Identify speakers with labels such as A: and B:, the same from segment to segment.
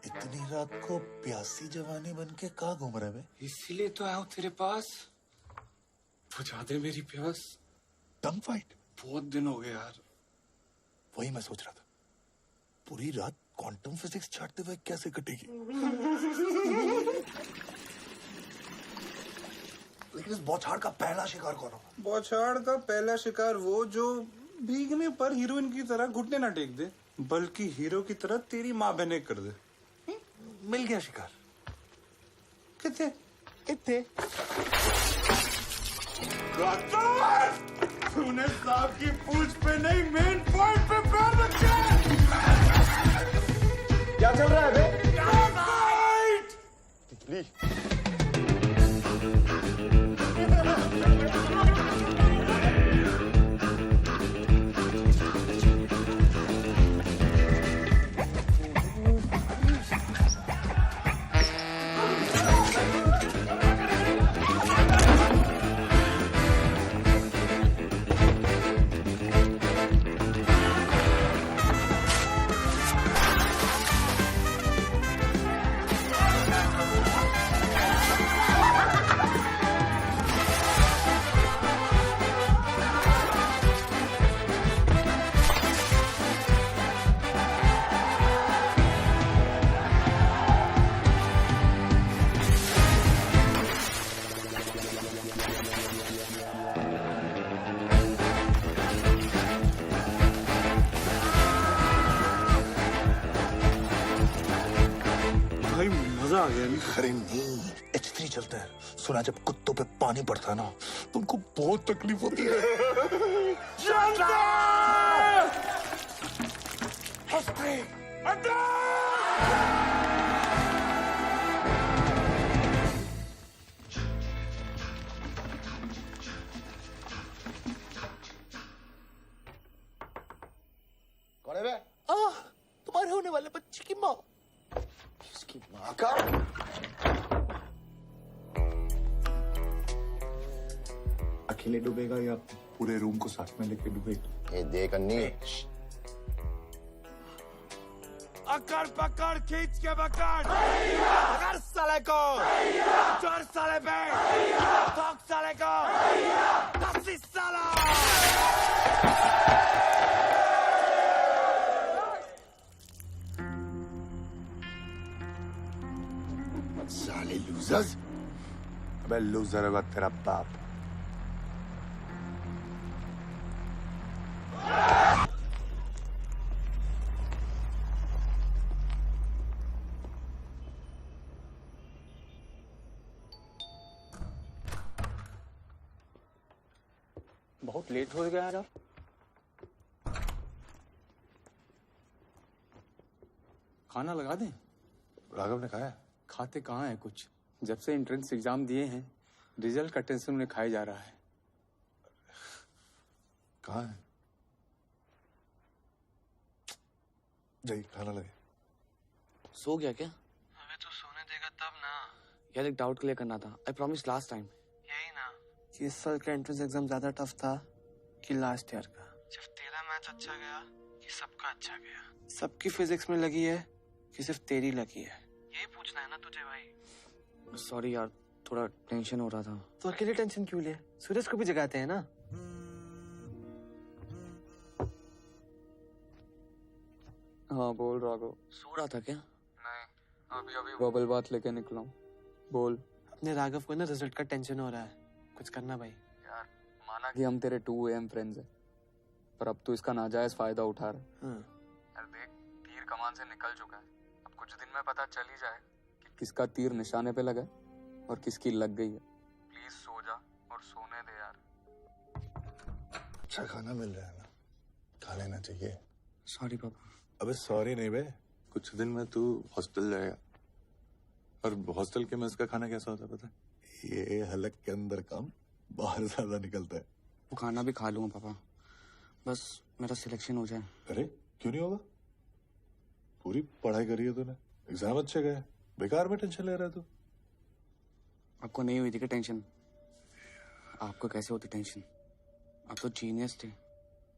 A: इतनी रात को प्यासी जवानी बन के कहाँ घूम रहे बे?
B: इसीलिए तो आया हूँ तेरे पास। बुझा दे मेरी प्यास।
A: टंग फाइट?
B: बहुत दिन हो गए यार।
A: वही मैं सोच रहा था, पूरी रात क्वांटम फिजिक्स छाटते हुए कैसे कटेगी। लेकिन इस बौछार का पहला शिकार कौन होगा?
B: बौछार का पहला शिकार वो जो भीगने पर हीरोइन की तरह घुटने ना टेक दे, बल्कि हीरो की तरह तेरी माँ बहने कर दे।
A: मिल गया शिकार।
B: कितने
A: कितने?
B: तूने सांप की पूंछ पे नहीं, मेन पॉइंट पे पैर रखे।
C: क्या चल रहा है बे? तितली।
B: भाई मजा आ गया नहीं?
A: अरे नहीं, H3 चलता है। सुना जब कुत्तों पे पानी पड़ता है ना, तुमको बहुत तकलीफ होती है। H3
C: कौन है बे?
A: तुम्हारे होने वाले बच्चे की माँ।
C: इसकी माँ का?
A: अकेले डूबेगा या पूरे रूम को साथ में लेके डूबेगा?
C: ये देख अन्नी,
B: अकड़ पकड़ खींच के पकड़। पकड़ साले को। चोर साले पे। ठोक साले को। दसी साला।
A: साले लूजर्स। अबे लूजर होगा तेरा बाप।
D: बहुत लेट हो गया यार। खाना लगा दें?
A: राघव ने कहा है।
D: खाते कहाँ है कुछ। जब से एंट्रेंस एग्जाम दिए हैं, रिजल्ट का टेंशन उन्हें खाया जा रहा है।
A: कहाँ है? जाइए खाना लगे।
E: सो गया क्या?
F: अबे तू सोने देगा तब ना।
E: यार एक डाउट क्लियर करना था। I promise last time.
F: यही ना
E: कि इस साल का एंट्रेंस एग्जाम ज्यादा टफ था कि लास्ट ईयर का?
F: जब तेरा मैच अच्छा गया कि सबका अच्छा गया।
E: सबकी फिजिक्स में लगी है कि सिर्फ तेरी लगी है?
F: यही पूछना है ना तुझे भाई।
E: सॉरी यार, थोड़ा टेंशन हो रहा था। तो अकेले टेंशन क्यों ले? सूरज को भी जगाते हैं ना। हाँ बोल राघव। सो रहा था क्या?
F: नहीं, अभी अभी
D: बबल बात लेके निकला हूँ। बोल।
E: अपने राघव को ना रिजल्ट का टेंशन हो रहा है, कुछ करना भाई।
F: यार माना
D: कि हम तेरे 2 AM फ्रेंड्स हैं, पर अब तू इसका नाजायज फायदा उठा रहा है।
E: हाँ।
F: यार देख, तीर कमान से निकल चुका है। अब कुछ दिन में पता चल ही जाए कि
D: किसका तीर निशाने पे लगा है और किसकी लग गई है।
F: प्लीज सो जा और सोने दे यार।
A: अच्छा खाना मिल रहा है ना, खा लेना चाहिए।
E: सॉरी पापा।
G: अबे सॉरी नहीं बे, कुछ दिन में तू हॉस्टल जाएगा और हॉस्टल के मेस का खाना कैसा होता है पता है?
A: ये हलक के अंदर काम बाहर ज्यादा निकलता है।
E: वो खाना भी खा लूंगा पापा, बस मेरा सिलेक्शन हो जाए।
G: अरे क्यों नहीं होगा? पूरी पढ़ाई करी है तूने, एग्जाम अच्छे गए, बेकार में टेंशन ले रहा है तू।
E: आपको नहीं हुई थी क्या टेंशन? आपको कैसे होती टेंशन? आप तो जीनियस थे।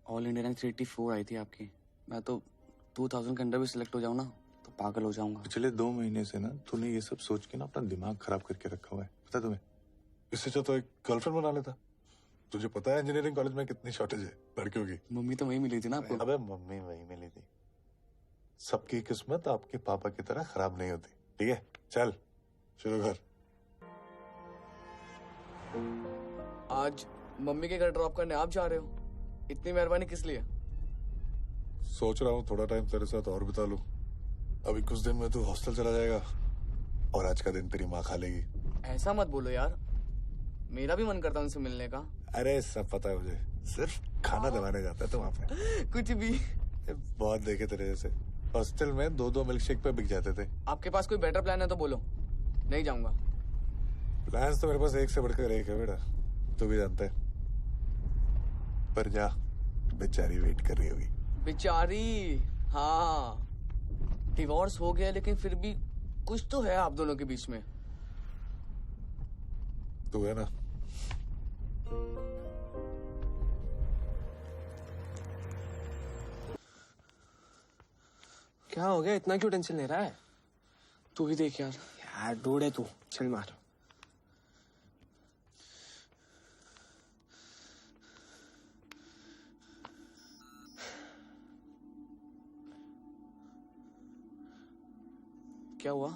E: ऑल इंडिया रैंक 384 आई थी आपकी। मैं तो 2000 के अंडर भी सिलेक्ट हो जाऊँ ना तो पागल हो जाऊंगा।
G: पिछले 2 महीने से ना तूने ये सब सोच के ना अपना दिमाग खराब करके रखा हुआ है, पता तुम्हें?
A: इससे अच्छा तो एक गर्लफ्रेंड बना लेता। तुझे पता है इंजीनियरिंग कॉलेज में कितनी शॉर्टेज है लड़कियों की।
E: मम्मी तो वही मिली थी ना आपको।
A: अबे मम्मी वही मिली थी। सबकी किस्मत आपके पापा की तरह खराब नहीं होती। ठीक है, चल शुरू कर।
E: आज मम्मी के घर ड्रॉप करने आप जा रहे हो? इतनी मेहरबानी किस लिए?
A: सोच रहा हूँ थोड़ा टाइम तेरे साथ और बिता लूं। अभी कुछ दिन में तू हॉस्टल चला जाएगा और आज का दिन तेरी माँ खा लेगी।
E: ऐसा मत बोलो यार, मेरा भी मन करता है उनसे मिलने का।
A: अरे सब पता है मुझे, सिर्फ खाना दबाने जाता है तो वहाँ पे।
E: कुछ भी।
A: बहुत देखे तेरे जैसे हॉस्टल में 2-2 मिल्कशेक पे बिक जाते थे।
E: आपके पास कोई बेटर प्लान है तो बोलो, नहीं जाऊंगा।
A: प्लान्स तो मेरे पास एक से बढ़कर एक है बेटा, तू भी जानता है। पर जा, बेचारी वेट कर रही होगी।
E: बेचारी? हाँ, डिवोर्स हो गया लेकिन फिर भी कुछ तो है आप दोनों के बीच में।
A: तू है ना।
H: क्या हो गया, इतना क्यों टेंशन ले रहा है?
E: तू ही देख यार।
H: यार ढूंढे तू, चल मार।
E: क्या हुआ?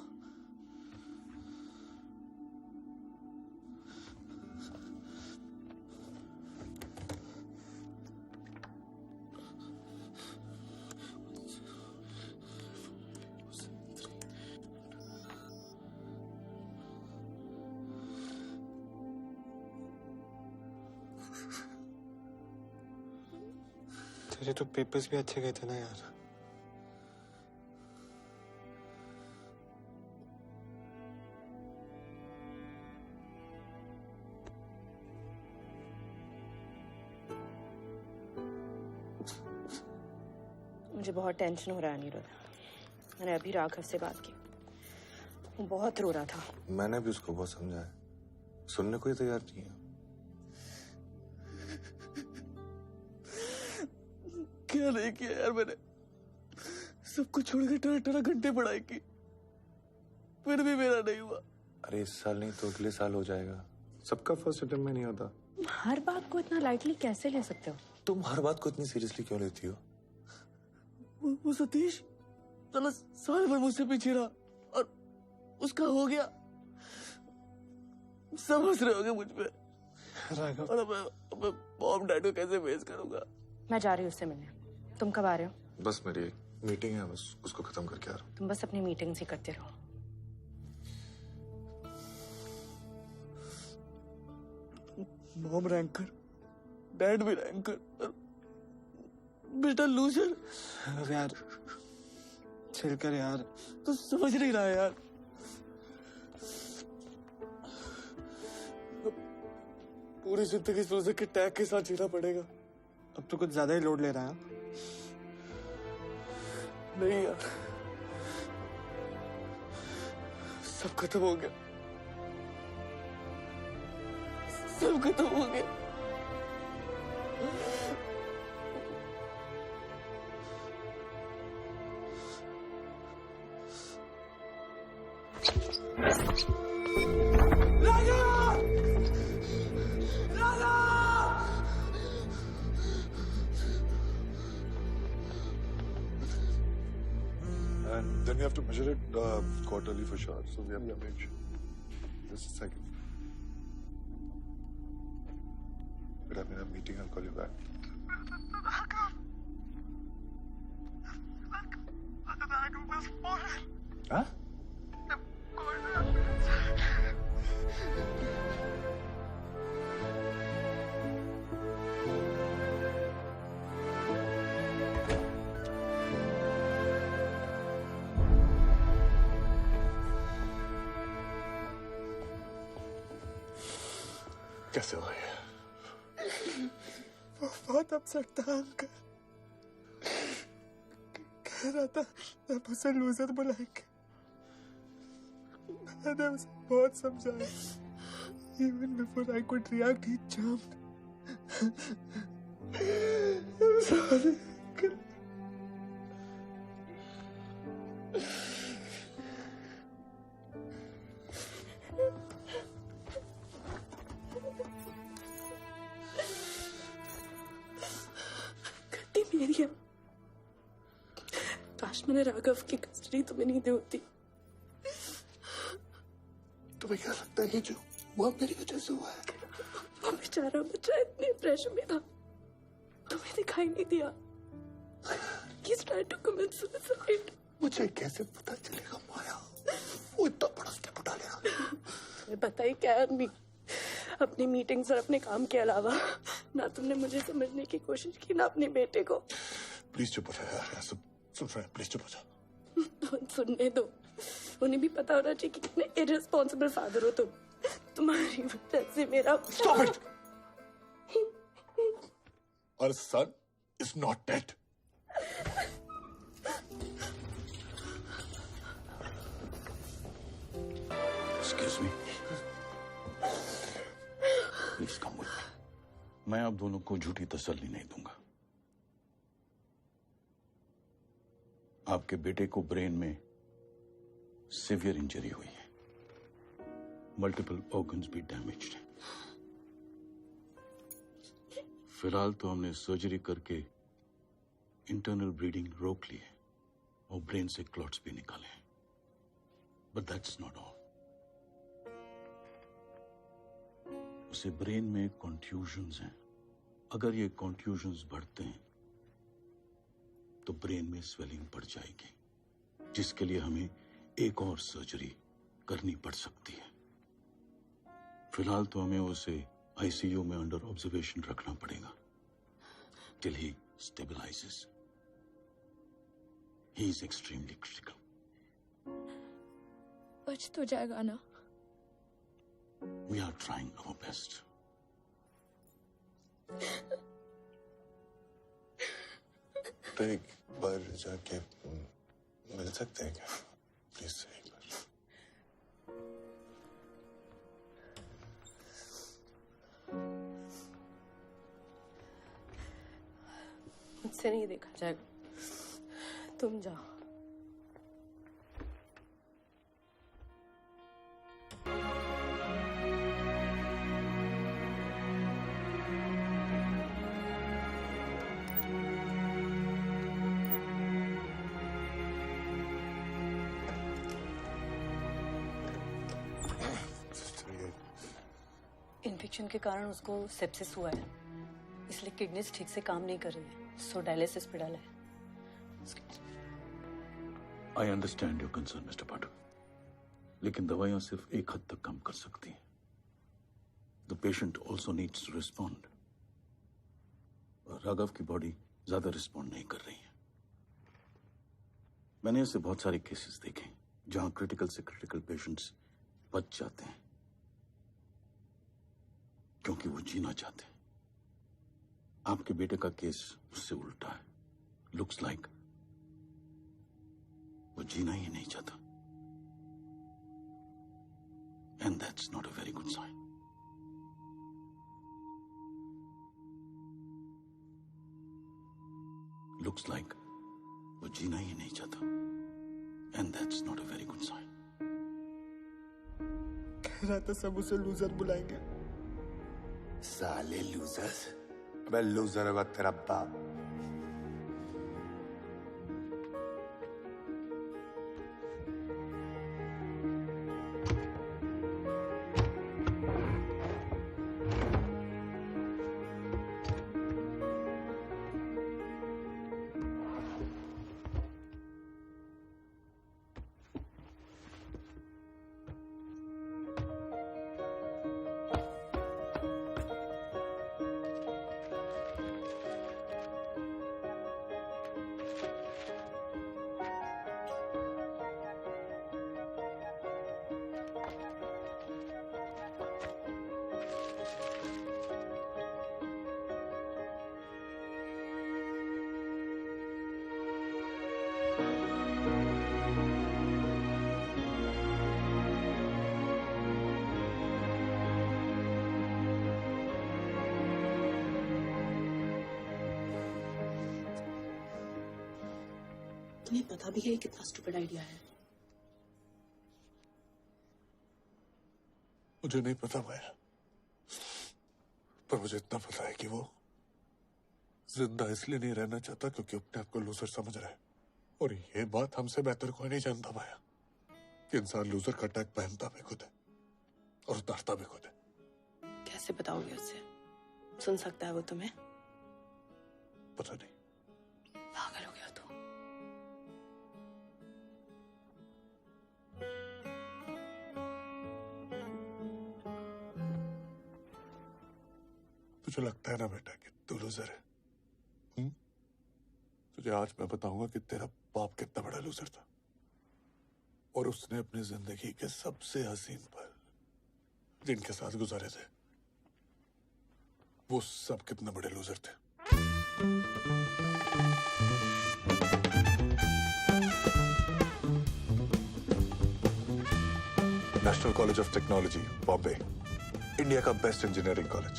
H: तेरे तो पेपर्स भी अच्छे गए थे ना यार।
I: मुझे बहुत टेंशन हो रहा है अनिरुद्ध। मैंने अभी राघव से बात की, वो बहुत रो रहा था।
G: मैंने भी उसको बहुत समझाया, सुनने को ही तैयार नहीं है।
E: क्या नहीं किया यार मैंने, सब कुछ छोड़ के 18 घंटे पढ़ाई की, फिर भी मेरा नहीं हुआ।
G: अरे इस साल नहीं तो अगले साल हो जाएगा। सबका फर्स्ट अटेम्प्ट में नहीं होता।
I: हर बात को इतना लाइटली कैसे ले सकते हो?
G: तुम हर बात को इतनी सीरियसली क्यों लेती हो?
E: वो सतीश साला साल भर मुझसे पीछे रहा और उसका हो गया। सब हंस रहे होंगे मुझ पे।
H: राघव,
E: और अब मॉम डैड को कैसे फेस करूंगा?
I: मैं जा रही हूँ उससे मिलने। तुम कब आ रहे हो?
G: बस मेरी एक मीटिंग है, बस उसको खत्म करके आ रहा हूँ।
I: तुम बस अपनी मीटिंग्स ही करते रहो।
E: मॉम रैंकर, डैड भी रैंकर और बेटा लूजर।
H: अब यार चिल कर यार।
E: तो समझ नहीं रहा है यार। पूरी जिंदगी इस लूजर के टैग के साथ जीना पड़ेगा।
H: अब तो कुछ ज्यादा ही लोड ले रहा है।
E: नहीं यार, सब खत्म हो गया, सब खत्म हो गया।
A: And then you have to measure it quarterly for sure. So we have to make sure. Just a second. But I'm in a meeting. I'll call you back. Huh? कैसे हो गया?
H: बहुत अपसेट था अंकल। कह रहा था अब उसे लूजर बुलाएंगे। मैंने उसे बहुत समझाया। Even before I could react, he jumped.
I: गलती मेरी है। काश मैंने राघव की कस्टडी तुम्हें नहीं दी होती।
A: तुम्हें क्या लगता है कि जो हुआ मेरी वजह से हुआ है?
I: वो बेचारा बच्चा इतने प्रेशर में था, तुम्हें दिखाई नहीं दिया। He's trying to commit suicide.
A: मुझे कैसे पता चलेगा माया? वो इतना बड़ा स्टेप उठा लेगा।
I: तुम्हें पता ही क्या है आदमी, अपनी मीटिंग्स और अपने काम के अलावा ना तुमने मुझे समझने की कोशिश की ना अपने बेटे को।
A: प्लीज चुप हो जाओ यार, सब सुन रहे हैं, प्लीज चुप हो जाओ।
I: तो सुनने दो, उन्हें भी पता होना चाहिए कि कितने इररिस्पॉन्सिबल फादर हो तुम। तुम्हारी वजह से मेरा
A: Stop it! Our son is not dead.
J: Excuse me. Please come with me. मैं आप दोनों को झूठी तसल्ली नहीं दूंगा। आपके बेटे को ब्रेन में सीवियर इंजरी हुई है, मल्टीपल ऑर्गन्स भी डैमेज्ड हैं। फिलहाल तो हमने सर्जरी करके इंटरनल ब्लीडिंग रोक ली है और ब्रेन से क्लॉट्स भी निकाले हैं, बट दैट्स नॉट ऑल। उसे ब्रेन में कॉन्ट्यूजन्स हैं। अगर ये कॉन्ट्यूजन्स बढ़ते हैं तो ब्रेन में स्वेलिंग बढ़ जाएगी, जिसके लिए हमें एक और सर्जरी करनी पड़ सकती है। फिलहाल तो हमें उसे आईसीयू में अंडर ऑब्जर्वेशन रखना पड़ेगा till he stabilises. He is extremely critical.
I: बच तो जाएगा ना?
J: We are trying our best.
A: तो एक बार जाके मिल सकते हैं क्या? प्लीज एक बार।
I: मुझसे नहीं देखा जाएगा, तुम जाओ।
K: इन्फेक्शन के कारण उसको सेप्सिस हुआ है, इसलिए किडनीज ठीक से काम नहीं कर रही है, सो डायलिसिस पे डाला है।
J: I understand your concern mister Pathak, लेकिन दवाइयां सिर्फ एक हद तक काम कर सकती हैं। The patient also needs to respond. Raghav की बॉडी ज्यादा रिस्पॉन्ड नहीं कर रही है। मैंने ऐसे बहुत सारे केसेस देखे जहां क्रिटिकल से क्रिटिकल पेशेंट्स बच जाते हैं क्योंकि वो जीना चाहते हैं। आपके बेटे का केस उससे उल्टा है। लुक्स लाइक वो जीना ही नहीं चाहता, and that's not a very good sign. Looks like वो जीना ही नहीं चाहता, and that's not a very good sign.
H: कह रहा था सब उसे लूजर बुलाएंगे।
A: साले लूजर्स। अबे लूजर होगा तेरा बाप।
I: तुम्हें पता भी है कितना स्टूपिड आइडिया है?
A: मुझे नहीं पता माया, पर मुझे इतना पता है कि वो जिंदा इसलिए नहीं रहना चाहता क्योंकि अपने आप को लूजर समझ रहा है। और ये बात हमसे बेहतर कोई नहीं जानता माया कि इंसान लूजर का टैग पहनता भी खुद है और उतारता भी खुद है।
I: कैसे बताओगे उससे? सुन सकता है वो तुम्हें?
A: पता नहीं।
I: पागल हो गया तू।
A: तुझे लगता है ना बेटा कि तू लूजर है? तुझे आज मैं बताऊंगा कि तेरा बाप कितना बड़ा लूजर था और उसने अपनी जिंदगी के सबसे हसीन पल जिनके साथ गुजारे थे वो सब कितने बड़े लूजर थे। National college of technology Bombay, India का बेस्ट इंजीनियरिंग कॉलेज।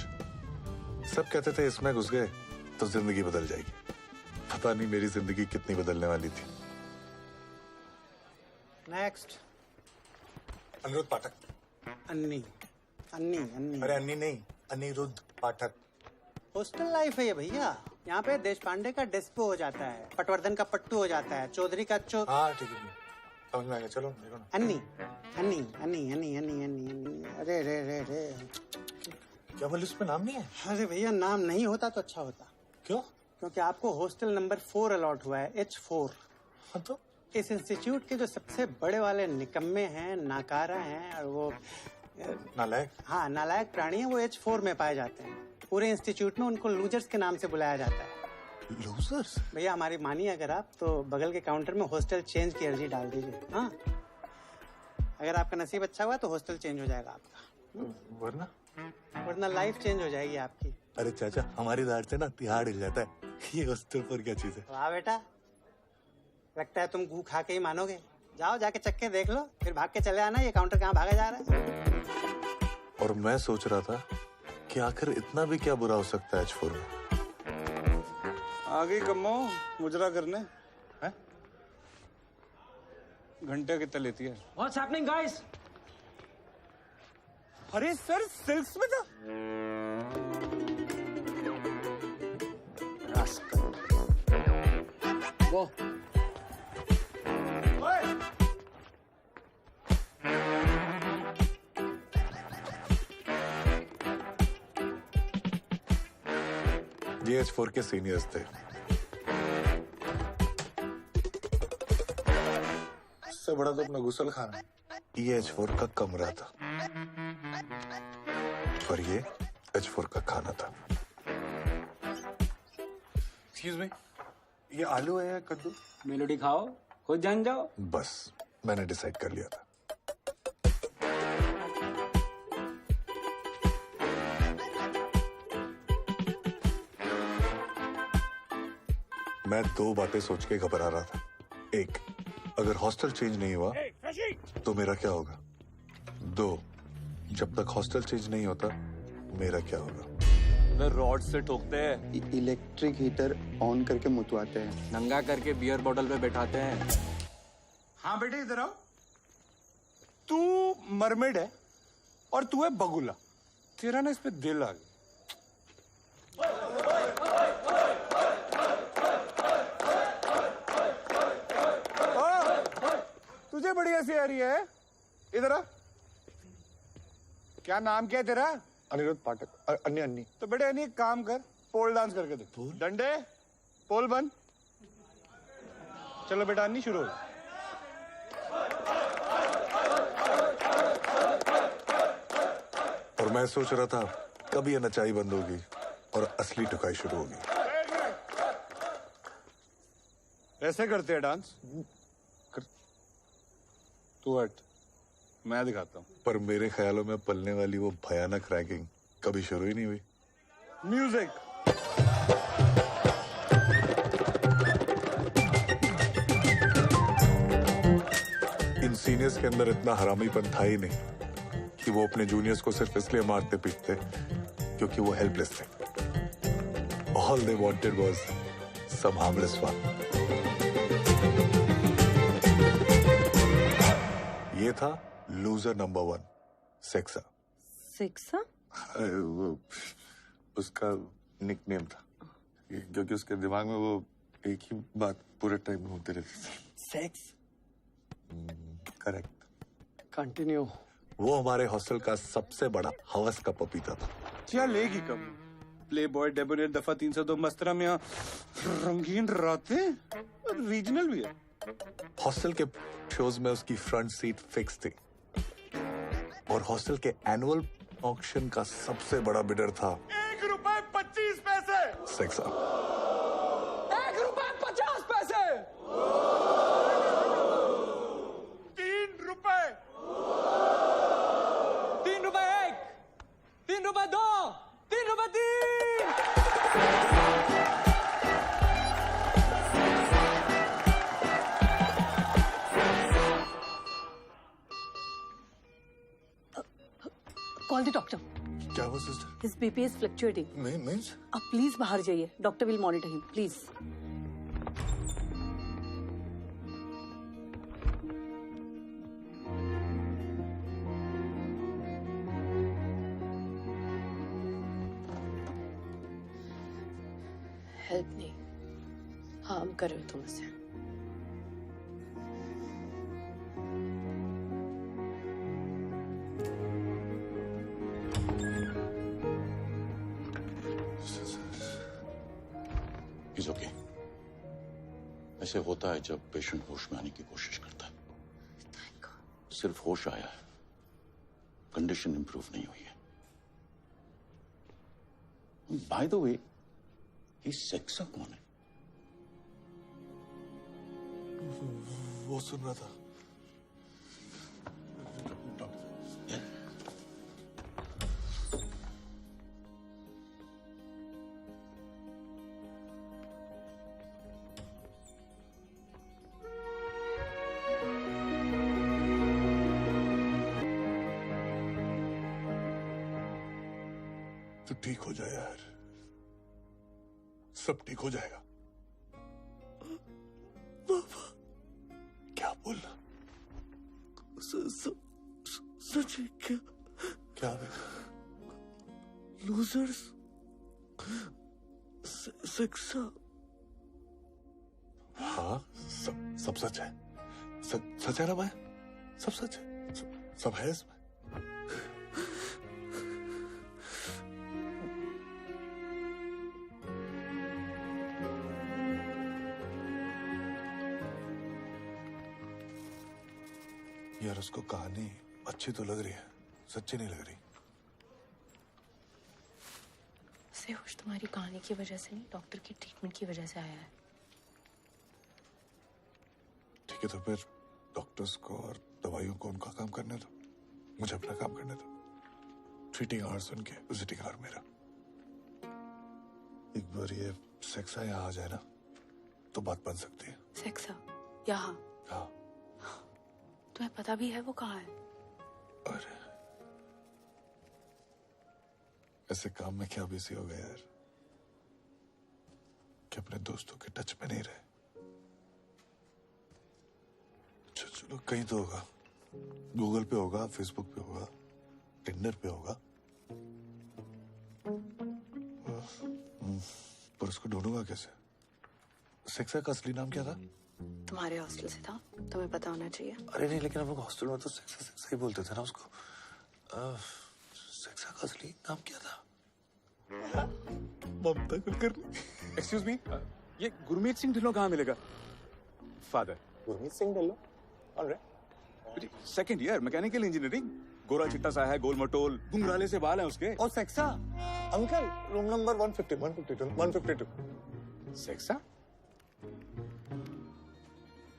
A: सब कहते थे इसमें घुस गए तो जिंदगी बदल जाएगी। पता नहीं मेरी जिंदगी कितनी बदलने वाली थी।
L: नेक्स्ट।
A: अनिरुद्ध पाठक।
L: अन्नी अन्नी अन्नी।
A: अरे अन्नी नहीं, अनिरुद्ध पाठक।
L: हॉस्टल लाइफ है ये भैया। यहाँ पे देश पांडे का डिस्पो हो जाता है, पटवर्धन का पट्टू हो जाता है, चौधरी का
A: हाँ ठीक है, समझ में आ गया। चलो देखो ना।
L: अन्नी अन्नी अन्नी अन्नी अन्नी अन्नी अन्नी। अरे रे रे रे,
A: क्या बोले उसमें नाम नहीं है?
L: अरे भैया नाम नहीं होता तो अच्छा होता।
A: क्यों?
L: क्योंकि आपको हॉस्टल नंबर 4 अलॉट हुआ है, H4।
A: हाँ तो
L: इस इंस्टीट्यूट के जो सबसे बड़े वाले निकम्मे हैं, नाकारा हैं और वो
A: नालायक,
L: हाँ नालायक प्राणी हैं, वो H4 में पाए जाते हैं। पूरे इंस्टीट्यूट में उनको लूजर्स के नाम से बुलाया जाता है।
A: लूजर्स?
L: भैया हमारी मानिए अगर आप, तो बगल के काउंटर में हॉस्टल चेंज की अर्जी डाल दीजिए। हाँ, अगर आपका नसीब अच्छा हुआ तो हॉस्टल चेंज हो जाएगा आपका, वरना लाइफ चेंज हो जाएगी आपकी।
A: अरे चाचा, हमारी दाढ़ से ना तिहाड़ हिल जाता है। ये हॉस्टल पर क्या चीज है?
L: वाह बेटा, लगता है तुम गू खा के ही मानोगे। जाओ जाके चक्के देख लो, फिर भाग के चले आना। ये काउंटर कहाँ भागा जा रहा है?
A: और मैं सोच रहा था कि आखिर इतना भी क्या बुरा हो सकता है H4 में।
H: आ गई कम्मो मुजरा करने हैं? घंटे कितना लेती है?
M: What's happening, guys?
B: अरे सर सिल्क्स में था।
M: वो
A: ये H4 के सीनियर्स थे। इससे बड़ा तो अपना गुसल खाना। ये H4 का कमरा था और ये H4 का खाना था।
D: एक्सक्यूज मी, ये आलू है या कद्दू?
M: मेलोडी खाओ, खुद जान जाओ।
A: बस मैंने डिसाइड कर लिया था। मैं दो बातें सोच के घबरा रहा था। एक, अगर हॉस्टल चेंज नहीं हुआ तो मेरा क्या होगा? दो, जब तक हॉस्टल चेंज नहीं होता मेरा क्या होगा?
D: रॉड से ठोकते हैं,
H: इलेक्ट्रिक हीटर ऑन करके मुतवाते हैं,
D: नंगा करके बियर बोतल पे बैठाते हैं।
B: हाँ बेटे इधर आओ। तू मरमेड है और तू है बगुला। तेरा ना इस पे दिल आ गया। तुझे बड़ी हंसी आ रही है? इधर आ। क्या नाम क्या है तेरा?
H: अनिरुद्ध पाठक। अन्नी अन्नी।
B: तो बेटे अन्नी एक काम कर, पोल डांस करके दे। डंडे पोल बन। चलो बेटा अन्नी शुरू हो।
A: और मैं सोच रहा था कब ये नचाई बंद होगी और असली टुकाई शुरू होगी।
B: ऐसे करते हैं डांस? तू हट, मैं दिखाता हूँ।
A: पर मेरे ख्यालों में पलने वाली वो भयानक रैगिंग कभी शुरू ही नहीं हुई।
B: म्यूजिक।
A: इन सीनियर्स के अंदर इतना हरामीपन था ही नहीं कि वो अपने जूनियर्स को सिर्फ इसलिए मारते पीटते क्योंकि वो हेल्पलेस थे। All they wanted was some harmless fun. ये था लूजर नंबर 1, सेक्सा।
K: सेक्सा?
G: वो उसका निकनेम था, क्योंकि उसके दिमाग में वो एक ही बात पूरे टाइम में होती रहती थी।
L: सेक्स।
G: करेक्ट।
L: कंटिन्यू।
A: वो हमारे हॉस्टल का सबसे बड़ा हवस का पपीता था।
D: चलेगी कब? प्ले बॉय, डेबोनेट, दफा 302, मस्तरम, यहाँ रंगीन रातें, रीजनल भी है।
A: हॉस्टल के शोज में उसकी फ्रंट सीट फिक्स थी और हॉस्टल के एनुअल ऑक्शन का सबसे बड़ा बिडर था
B: ₹1.25
A: सेक्सा।
B: ₹1.50 ₹3
M: ₹3 ₹1 ₹3 2 ₹3 3।
K: Call the doctor.
A: क्या हुआ sister?
K: His BP is fluctuating.
A: Means?
K: आप प्लीज बाहर जाइए, doctor will monitor him, please. Help नहीं, हार्म कर रहे हो तुम इसे।
J: He's okay. ऐसे होता है जब पेशेंट होश में आने की कोशिश करता है। सिर्फ होश आया है, कंडीशन इंप्रूव नहीं हुई है। बाय द वे, ये सेक्सा कौन है?
A: वो सुन रहा था। तो ठीक हो जाए यार, सब ठीक हो जाएगा। क्या बोलना?
E: सच है क्या?
A: क्या
E: लूजर्स सेक्सा?
A: हाँ, सब सच है। सच है ना भाई? सब सच है, सब है इसमें। यार उसको कहानी अच्छी तो लग रही है, सच्ची नहीं लग रही।
I: होश तुम्हारी कहानी की वजह से नहीं, डॉक्टर की ट्रीटमेंट की वजह से आया है।
A: ठीक है, तो फिर डॉक्टर्स को और दवाइयों को उनका काम करने दो, मुझे अपना काम करने दो। ट्रीटिंग आवर्स उनके, विजिटिंग आवर मेरा। एक बार ये सेक्सा यहाँ आ जाए ना, तो बात बन सकती है।
I: सेक्सा यहाँ?
A: हाँ।
I: तुम्हें पता भी है वो कहाँ है?
A: अरे ऐसे काम में क्या बिजी हो गए यार कि अपने दोस्तों के टच में नहीं रहे। चलो कहीं तो होगा, गूगल पे होगा, फेसबुक पे होगा, टिंडर पे होगा, पर उसको ढूंढूंगा कैसे? सेक्सा का असली नाम क्या था?
I: तुम्हारे हॉस्टल से था, तुम्हें पता होना चाहिए।
A: अरे नहीं, लेकिन हम लोग हॉस्टल में तो सेक्सा सेक्सा ही बोलते थे ना उसको। सेक्सा का असली नाम क्या था? ममता कुलकर्णी।
D: एक्सक्यूज मी, ये गुरमीत सिंह ढिल्लों कहाँ मिलेगा? फादर
G: गुरमीत सिंह ढिल्लों? कौन रे?
D: सेकंड ईयर मैकेनिकल इंजीनियरिंग, गोरा चिट्टा सा है, गोल मटोल, घुंघराले से बाल हैं उसके।
G: और सेक्सा? Uncle, room number 152।
D: सेक्सा?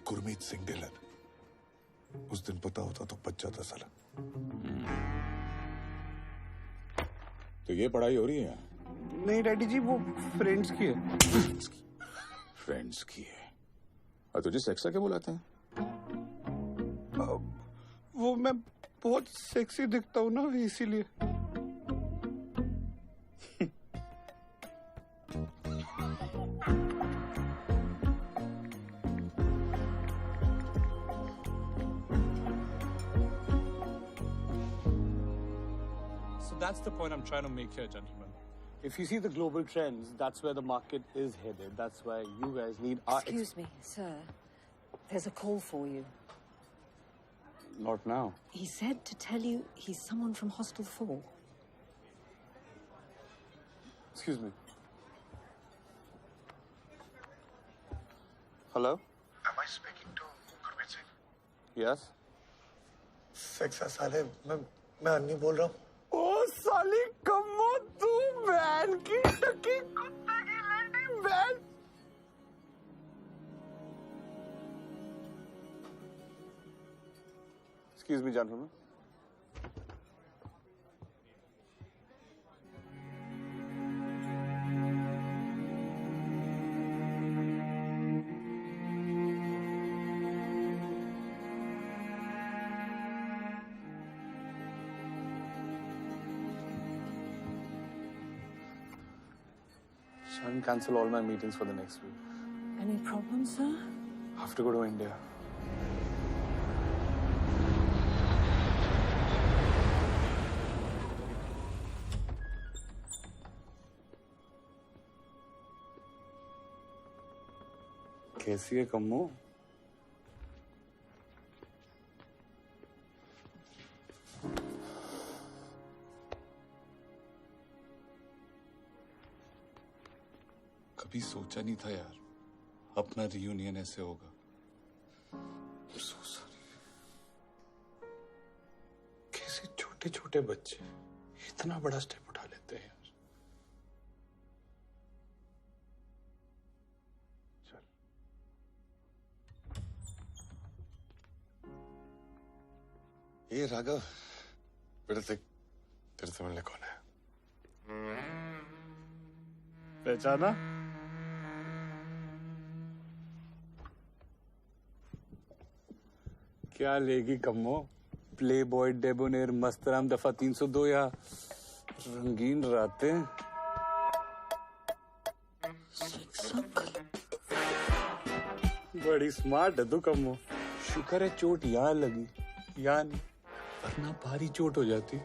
A: गुरमीत सिंह ढिल्लन। उस दिन पता होता तो बच जाता साला।
J: तो ये पढ़ाई हो रही है?
D: नहीं डैडी जी, वो फ्रेंड्स की है।
J: फ्रेंड्स की है? और तुझे सेक्सा क्या बुलाते हैं?
D: वो मैं बहुत सेक्सी दिखता हूँ ना, इसीलिए। that's the point I'm trying to make here, gentlemen. If you see the global trends, that's where the market is headed. That's why you guys need our...
K: Excuse me, sir. There's a call for you.
D: Not now.
K: He said to tell you he's someone from Hostel 4.
D: Excuse me. Hello?
A: Am I speaking to Gurmeet Singh?
D: Yes?
A: सेक्सा साले मैं अन्नी बोल रहा हूँ.
D: ओ साली कम्मो तू ban की टकी कुत्ते की lady ban. Excuse me, gentlemen. Shan, cancel all my meetings for the next week.
K: Any problems, sir?
D: I have to go to India. कैसी है कम्मो?
G: कभी सोचा नहीं था यार अपना रियूनियन ऐसे होगा. So sorry.
D: कैसे छोटे छोटे बच्चे इतना बड़ा स्टेप उठा लेते हैं यार.
G: ये राघव बेटा तेरे से मिलने कौन है?
D: पहचाना? क्या लेगी कम्मो? प्ले बॉय डेबोनेर मस्तराम दफा 302 या रंगीन रातें? बड़ी स्मार्ट है तू कम्मो. शुक्र है चोट यहाँ लगी, यहाँ नहीं, वरना भारी चोट हो जाती.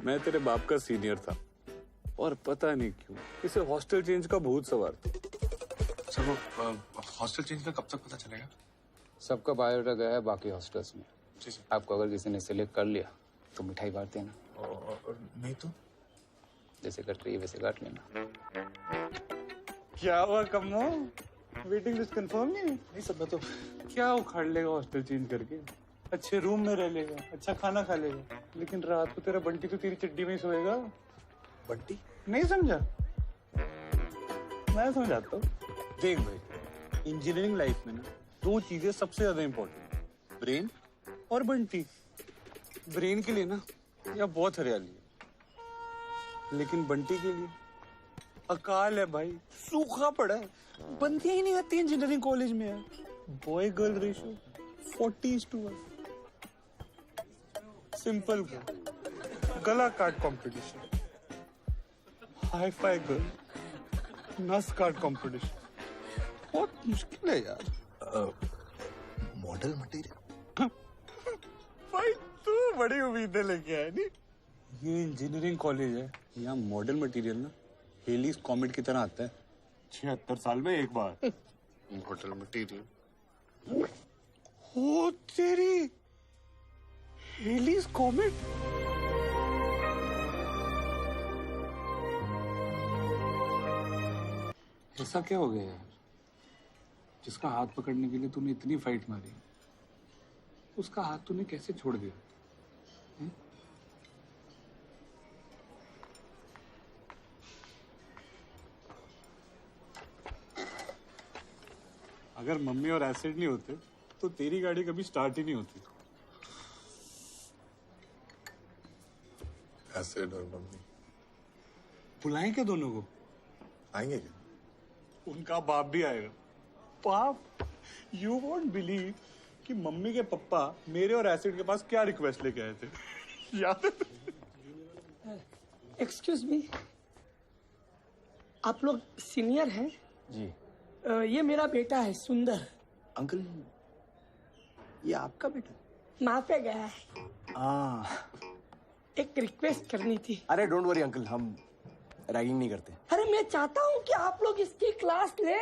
D: मैं तेरे बाप का सीनियर था और पता नहीं क्यों इसे हॉस्टल चेंज का भूत सवार था.
G: सर हॉस्टल चेंज का कब तक पता चलेगा?
F: सबका बायोडाटा गया है बाकी हॉस्टल्स में.
G: जी सर.
F: आपको अगर किसी ने सिलेक्ट कर लिया तो मिठाई बांट देना.
G: और नहीं तो
F: जैसे कट रही है वैसे काट लेना.
D: क्या हुआ कम्मो? वेटिंग लिस्ट कंफर्म नहीं सब तो क्या उखाड़ लेगा हॉस्टल चेंज करके. अच्छे रूम में रह लेगा, अच्छा खाना खा लेगा, लेकिन रात को तेरा बंटी तो तेरी चड्डी में ही सोएगा.
G: बंटी?
D: नहीं समझा? मैं समझाता हूँ. देख भाई, इंजीनियरिंग लाइफ में ना दो चीजें सबसे ज्यादा इंपॉर्टेंट, ब्रेन और बंटी. ब्रेन के लिए ना यहाँ बहुत हरियाली है, लेकिन बंटी के लिए अकाल है भाई. सूखा पड़ा है, बंदियां ही नहीं आती इंजीनियरिंग कॉलेज में यार. Boy girl ratio 40:1. सिंपल गला काट कंपटीशन, हाई फाई गर्ल नस काट कंपटीशन. बहुत मुश्किल है यार.
A: मॉडल मटेरियल
D: भाई तू बड़ी उम्मीदें लेके आया नहीं. ये इंजीनियरिंग कॉलेज है, यहाँ मॉडल मटेरियल ना हेलीज कॉमेट की तरह आता है 76 साल में एक बार.
G: Model material?
D: ओ तेरी, हेलीज कॉमेट. ऐसा क्या हो गया यार? जिसका हाथ पकड़ने के लिए तूने इतनी फाइट मारी, उसका हाथ तूने कैसे छोड़ दिया? अगर मम्मी और एसिड नहीं होते तो तेरी गाड़ी कभी स्टार्ट ही नहीं होती.
G: एसिड और मम्मी
D: बुलाएं क्या दोनों को?
G: आएंगे क्या?
D: उनका बाप भी आएगा. बाप, यू वोंट बिलीव कि मम्मी के पप्पा मेरे और एसिड के पास क्या रिक्वेस्ट लेके आए थे. याद है?
N: एक्सक्यूज मी, आप लोग सीनियर हैं?
F: जी.
N: ये मेरा बेटा है सुंदर.
F: अंकल, ये आपका बेटा?
N: माँ पे गया है. एक रिक्वेस्ट करनी थी।
C: अरे डोंट वरी अंकल, हम रैगिंग नहीं करते।
N: अरे मैं चाहता हूँ कि आप लोग इसकी क्लास ले।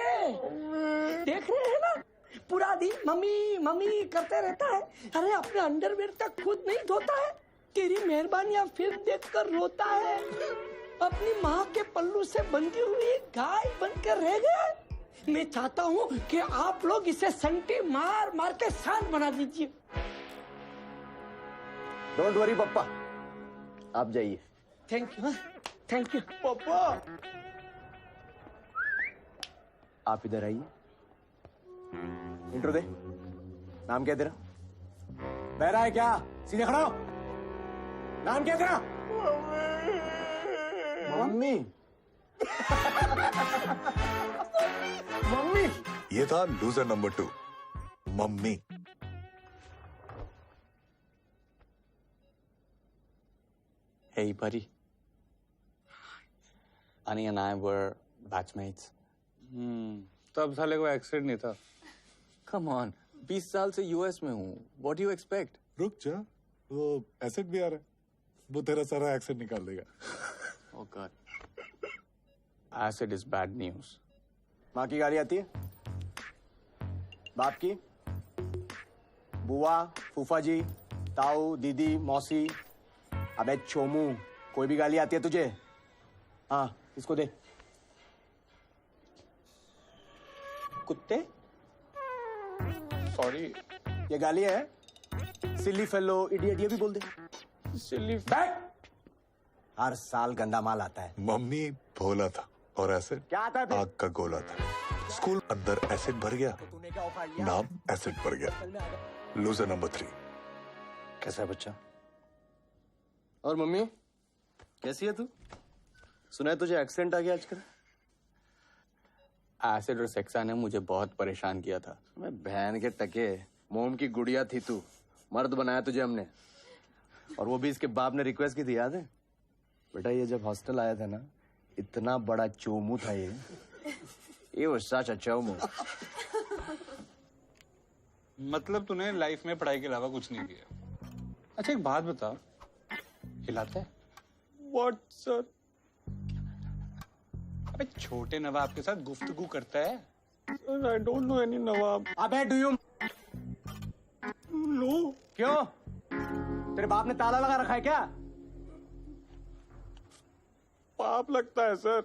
N: देख रहे हैं ना, पूरा दिन मम्मी मम्मी करते रहता है। अरे अपने अंडरवेयर तक खुद नहीं धोता है। तेरी मेहरबानियां फिल्म देखकर रोता है। अपनी माँ के पल्लू से बंधी हुई गाय बनकर रह गया। मैं चाहता हूँ कि आप लोग इसे संटी मार मार के शांत बना दीजिए।
C: डोंट वरी पप्पा, आप जाइए।
N: थैंक यू, थैंक यू
C: पापा। आप इधर आइए, इंट्रो दे। नाम क्या तेरा? बहरा है क्या? सीधे खड़ा हो। नाम क्या तेरा? मम्मी। मम्मी।
A: ये था loser number 2, mummy.
D: Hey, buddy. Annie and I were batchmates.
E: तब साले को एक्सीडेंट नहीं था।
D: Come on, 20 साल से यूएस में हूँ। What do you expect?
A: रुक जा, वो एसिड भी आ रहा है, वो तेरा सारा एक्सेंट निकाल देगा।
D: Oh God. Acid is bad news.
C: माँ की गाली आती है? बाप की? बुआ, फूफा जी, ताऊ, दीदी, मौसी। अबे चोमू, कोई भी गाली आती है तुझे? हाँ, इसको दे। कुत्ते?
D: Sorry.
C: ये गाली है? सिली फेलो, इडियट, ये भी बोल दे।
E: सिली।
C: बैठ। हर साल गंदा माल आता है।
A: मम्मी भोला था और एसिड
C: क्या आता है?
A: आग का गोला था। स्कूल अंदर एसिड भर गया, नाम एसिड भर गया। Loser number 3।
C: कैसा है बच्चा? और मम्मी कैसी है तू? सुना है तुझे एक्सीडेंट आ गया आजकल।
D: एसिड और सेक्सा ने मुझे बहुत परेशान किया था।
C: मैं बहन के टके, मोम की गुड़िया थी तू। मर्द बनाया तुझे हमने, और वो भी इसके बाप ने रिक्वेस्ट की थी, याद है? बेटा ये जब हॉस्टल आया था ना, इतना बड़ा चोमू था ये वो सच अच्छा चोमू।
E: मतलब तूने लाइफ में पढ़ाई के अलावा कुछ नहीं किया। अच्छा एक बात बता, हिलाता है? What sir? अबे छोटे नवाब के साथ गुफ्तगू करता है? Sir, I don't know any नवाब।
C: अबे डू यू
E: नो?
C: क्यों? तेरे बाप ने ताला लगा रखा है क्या?
E: पाप लगता है सर।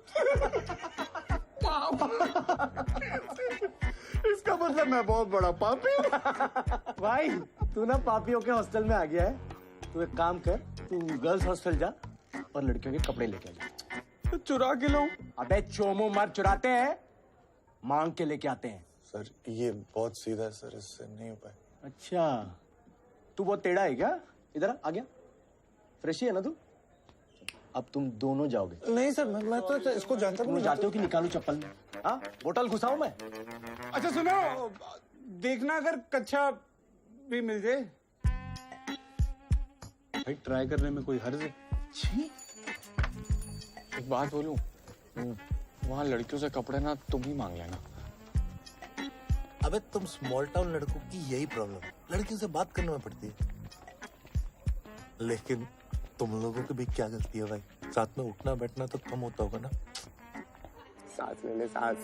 C: इसका मतलब मैं बहुत बड़ा पापी। भाई तू ना पापियों के हॉस्टल में आ गया है। तू एक काम कर, तू गर्ल्स हॉस्टल जा और लड़कियों के कपड़े लेके आ जा।
E: तो चुरा के लो।
C: अबे चोमू मर्द चुराते हैं, मांग के लेके आते हैं।
G: सर ये बहुत सीधा है सर, इससे नहीं हो पाए।
C: अच्छा तू बहुत टेढ़ा है क्या? इधर आ गया, फ्रेश ही है ना तू? अब तुम दोनों जाओगे।
E: नहीं सर, मैं तो इसको जानता
C: तुम जाते हो कि निकालू चप्पल? हाँ बोतल घुसाऊं मैं?
E: अच्छा सुनो, देखना अगर कच्चा भी मिल जाए। भाई ट्राई करने में कोई हर्ज है?
F: एक बात बोलूं, वहाँ लड़कियों से कपड़े ना तुम ही मांग लेना।
B: अबे तुम स्मॉल टाउन लड़कों की यही प्रॉब्लम है, लड़कियों से बात करने में पड़ती है। लेकिन तुम लोगों की भी क्या गलती है भाई, साथ में उठना बैठना तो कम होता होगा ना।
C: सांस ले ले सांस।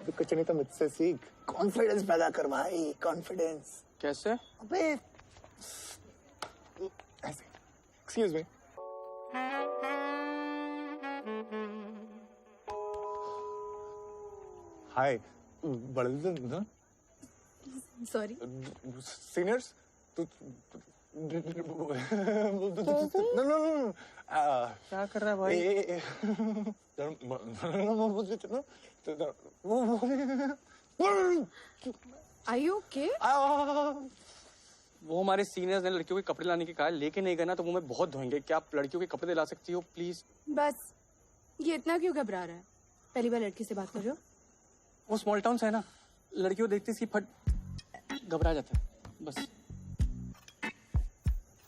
C: तो कुछ नहीं तो मुझसे सीख, कॉन्फिडेंस पैदा कर भाई, कॉन्फिडेंस।
F: कैसे?
C: अबे ऐसे। Excuse me.
G: हाय बड़े ना
I: सॉरी।
G: सीनियर्स तू नो
D: क्या कर रहा है भाई?
I: Are you okay?
F: वो हमारे सीनियर्स ने लड़कियों के कपड़े लाने के कहा, लेके नहीं गए ना तो मुंह में बहुत धोएंगे। क्या आप लड़कियों के कपड़े दिला सकती हो प्लीज?
I: बस ये इतना क्यों घबरा रहा है? पहली बार लड़की से बात कर रहे हो?
F: वो स्मॉल टाउन से है ना, लड़कियों देखती सी फट घबरा जाता है बस।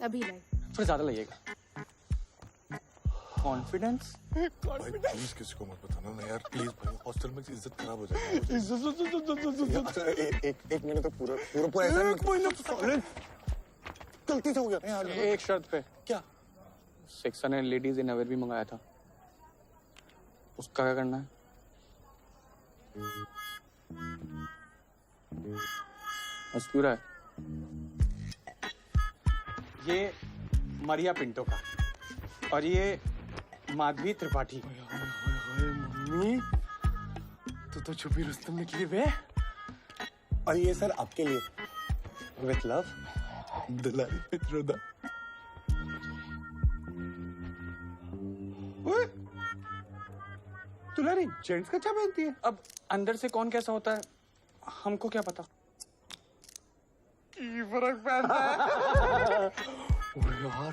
I: अभी लाए।
F: थोड़ा ज्यादा लगेगा। कॉन्फिडेंस?
A: भाई प्लीज किसी को मत बताना ना यार, प्लीज भाई, हॉस्टल में इज्जत खराब हो जाएगी।
G: एक महीने तो पूरा ऐसा गलती से हो गया ना यार।
F: एक शर्त पे।
G: क्या?
F: सेक्शन ने लेडीज इनअवेयर भी मंगाया था, उसका क्या करना है? बस क्यों रहा है?
L: ये मरिया पिंटो का और ये माधवी त्रिपाठी।
E: मम्मी तू तो छुपी रुस्तम निकली बे।
H: और ये सर आपके लिए with love Dulari Pitroda.
L: Dulari gents का क्या पहनती है?
F: अब अंदर से कौन कैसा होता है हमको क्या पता।
E: फर्क पड़ता है। ओए यार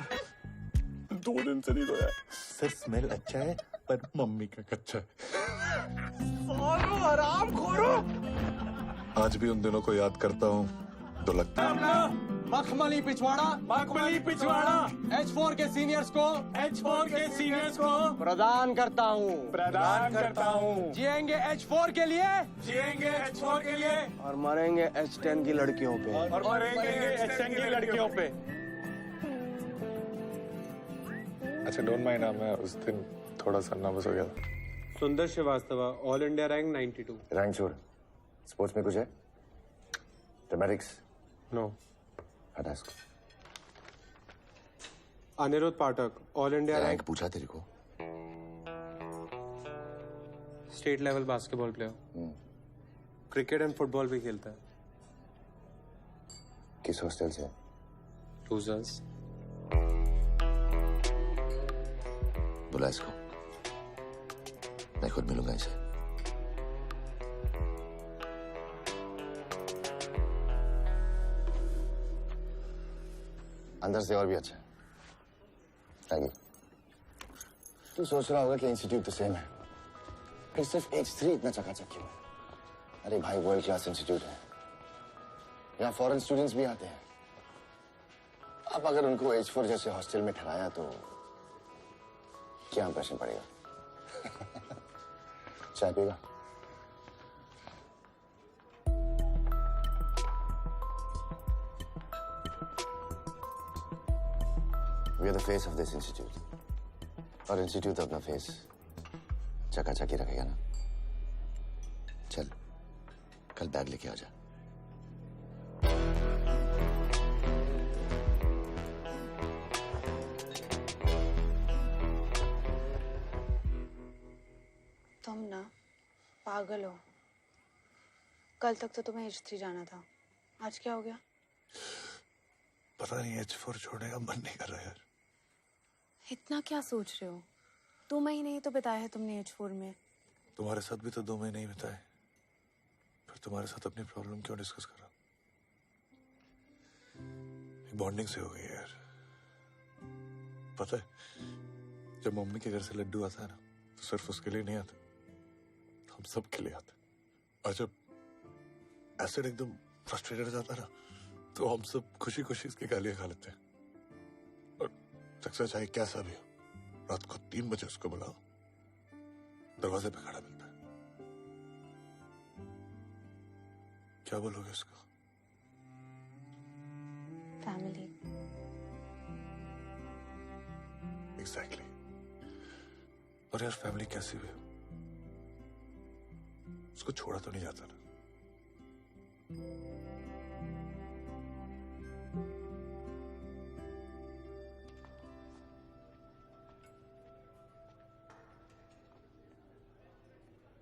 E: 2 दिन से नहीं धोया।
A: सर स्मेल अच्छा है पर मम्मी का कच्चा है।
E: सालो हराम खोरो।
A: आज भी उन दिनों को याद करता हूँ तो लगता है
M: मखमली पिछवाड़ा H4 के सीनियर्स को प्रदान करता हूँ। जिएंगे H4 के लिए
C: और मरेंगे H10 की लड़कियों पे।
G: अच्छा डोंट माइंड, मैं उस दिन थोड़ा सा नर्वस हो गया था।
L: Sundar Srivastava, all India rank 92।
O: Rank छोड़, स्पोर्ट्स में कुछ है? ड्रामेटिक्स?
L: नो।
O: हटा इसको।
L: Anirudh Pathak, all India
O: rank पूछा तेरे को?
L: State level basketball player, cricket and football भी खेलता है।
O: किस हॉस्टल से?
L: लूजर्स।
O: बुला इसको, मैं खुद मिलूंगा इसे। अंदर से और भी अच्छा है। Thank you. तू सोच रहा होगा कि इंस्टीट्यूट तो सेम है, फिर सिर्फ H3 इतना चकाचक क्यों है? अरे भाई वर्ल्ड क्लास इंस्टीट्यूट है, यहाँ फॉरेन स्टूडेंट्स भी आते हैं। अब अगर उनको H4 जैसे हॉस्टल में ठहराया तो क्या इंप्रेशन पड़ेगा? चाय पीगा? We are the face of this institute. और इंस्टीट्यूट अपना फेस चकाचक ही रखेगा ना। चल कल बैग लेके आ जा।
P: तुम ना पागल हो। कल तक तो तुम्हें H3 जाना था, आज क्या हो गया?
A: पता नहीं H4 छोड़ने का मन नहीं कर रहा यार।
P: इतना क्या सोच रहे हो? 2 महीने ही तो बिताए हैं तुमने H4 में।
A: तुम्हारे साथ भी तो 2 महीने ही बिताए, फिर तुम्हारे साथ अपनी प्रॉब्लम क्यों डिस्कस करा? बॉन्डिंग से हो गई यार। पता है जब मम्मी के घर से लड्डू आता है ना तो सिर्फ उसके लिए नहीं आता, हम सब के लिए आता है। और जब एसिड एकदम फ्रस्ट्रेटेड हो जाता है ना तो हम सब खुशी खुशी इसकी गालियां खा लेते हैं। और सक्सेस चाहे कैसा भी हो, रात को 3 बजे उसको बुलाओ, दरवाजे पे खड़ा मिलता है। क्या बोलोगे उसको?
P: फैमिली।
A: एग्जैक्टली। और यार फैमिली कैसी भी हो, उसको छोड़ा तो नहीं जाता ना।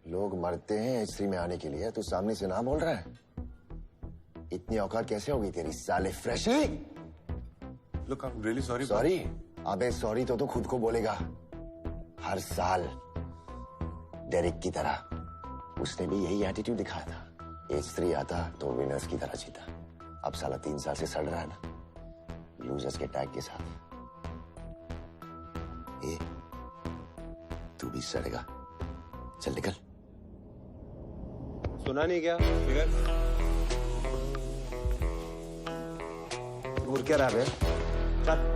O: लोग मरते हैं H3 में आने के लिए, तू सामने से ना बोल रहा है? इतनी औकात कैसे होगी तेरी साले freshly?
G: Look, I'm really sorry.
O: Sorry? अबे सॉरी तो खुद को बोलेगा। हर साल डेरिक की तरह उसने भी यही एटीट्यूड दिखाया था। H3 आता तो विनर्स की तरह जीता। अब साला 3 साल से सड़ रहा है ना लूजर्स के टैग के साथ। ए, तू भी सड़ेगा। चल निकल।
L: सुना नहीं क्या?
O: घूर क्या रहा है?
L: चल।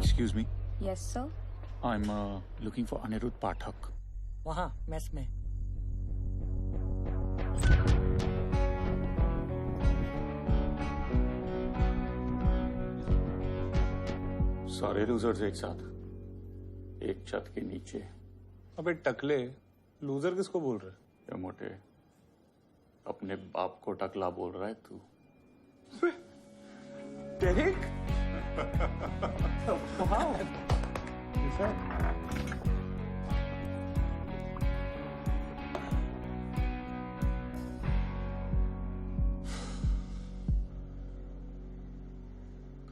F: Excuse me.
Q: Yes, sir.
F: I'm looking for Anirudh Pathak.
N: वहाँ मैस में।
F: सारे लूजर्स एक साथ, एक छत के नीचे।
D: अबे टकले, लूजर किसको बोल रहे?
F: या मोटे, अपने बाप को टकला बोल रहा है तू।
D: डेरिक?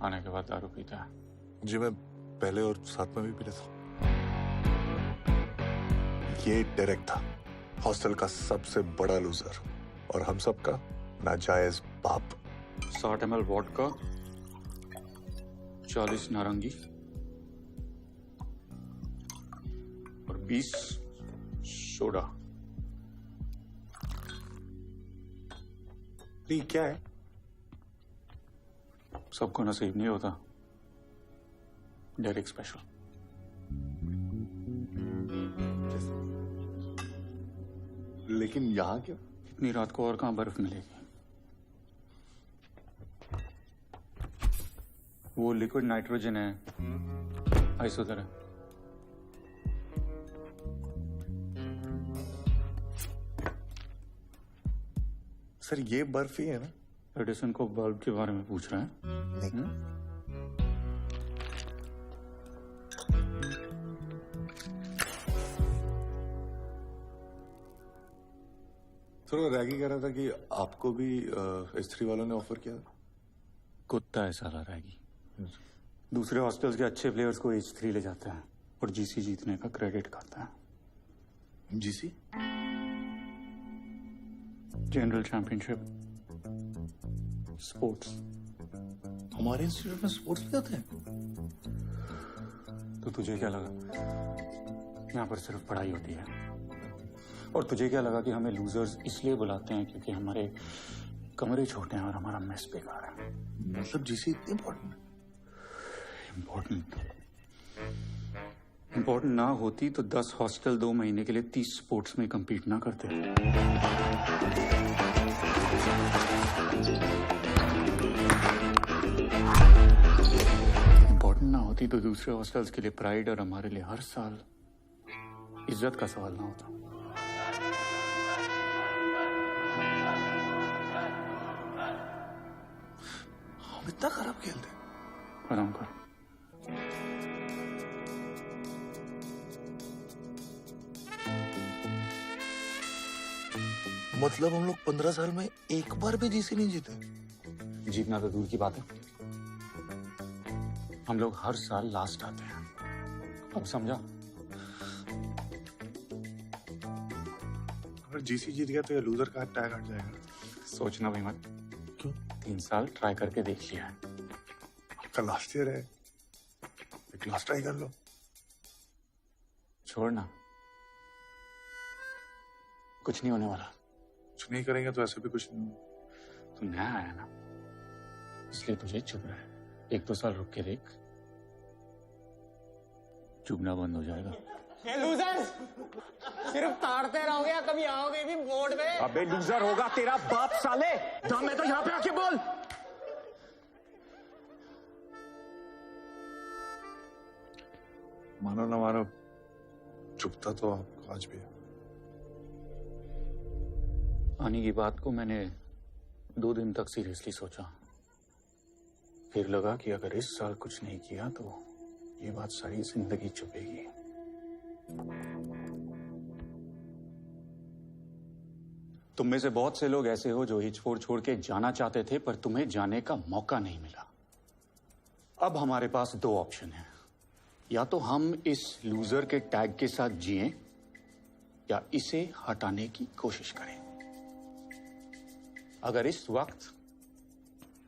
F: खाने के बाद दारू पीता है?
A: जी मैं पहले और साथ में भी पी लेता हूँ। ये डेरेक था, हॉस्टल का सबसे बड़ा लूजर और हम सब का नाजायज बाप।
F: 60 ml वोडका, 40 नारंगी और 20 सोडा।
D: ये क्या है?
F: सबको नसीब नहीं होता। Derrick special.
A: लेकिन यहाँ क्यों?
F: इतनी रात को और कहाँ बर्फ मिलेगी? वो लिक्विड नाइट्रोजन है, आइस उधर है।
A: सर ये बर्फ ही है ना?
F: एडिसन को बल्ब के बारे में पूछ रहा है?
A: नहीं। थोड़ा रैगी कह रहा था कि आपको भी S3 वालों ने ऑफर किया था।
F: कुत्ता है साला रैगी। दूसरे हॉस्टल्स के अच्छे प्लेयर्स को H3 ले जाता है और जीसी जीतने का क्रेडिट खाता है।
A: जीसी?
F: General championship sports.
A: हमारे इंस्टीट्यूट में स्पोर्ट्स भी होते हैं?
F: तो तुझे क्या लगा यहाँ पर सिर्फ पढ़ाई होती है? और तुझे क्या लगा कि हमें लूजर्स इसलिए बुलाते हैं क्योंकि हमारे कमरे छोटे हैं और हमारा मेस बेकार है?
A: मतलब जीसी इतनी इम्पोर्टेंट?
F: इम्पोर्टेंट ना होती तो 10 हॉस्टल 2 महीने के लिए 30 स्पोर्ट्स में compete ना करते। इम्पोर्टेंट ना होती तो दूसरे हॉस्टल्स के लिए प्राइड और हमारे लिए हर साल इज्जत का सवाल ना होता।
A: हम इतना खराब खेलते?
F: आराम कर।
A: मतलब हम लोग 15 साल में एक बार भी जीसी नहीं जीते?
F: जीतना तो दूर की बात है, हम लोग हर साल लास्ट आते हैं। अब समझा?
A: अगर जीसी जीत गया तो ये लूजर का टैग हट जाएगा।
F: सोचना भी मत।
A: क्यों?
F: 3 साल ट्राई करके देख लिया है।
A: आपका लास्ट ईयर है, एक लास्ट ट्राई कर लो।
F: छोड़ना, कुछ नहीं होने वाला।
A: कुछ नहीं करेंगे तो ऐसे भी कुछ नहीं।
F: तू नया आया ना, इसलिए तुझे चुभ रहा है। 1-2 साल रुक के देख, चुभना बंद हो जाएगा।
M: ये लूजर्स सिर्फ ताड़ते रहोगे या कभी आओगे भी बोर्ड में?
B: अबे लूजर होगा तेरा बाप साले। दम है तो यहाँ पे आके बोल।
A: मानो ना मानो, चुपता तो आपको आज भी है।
F: आने की बात को मैंने 2 दिन तक सीरियसली सोचा, फिर लगा कि अगर इस साल कुछ नहीं किया तो ये बात सारी जिंदगी चुभेगी। तुम में से बहुत से लोग ऐसे हो जो H4 छोड़ के जाना चाहते थे पर तुम्हें जाने का मौका नहीं मिला। अब हमारे पास 2 ऑप्शन हैं, या तो हम इस लूजर के टैग के साथ जिएं या इसे हटाने की कोशिश करें। अगर इस वक्त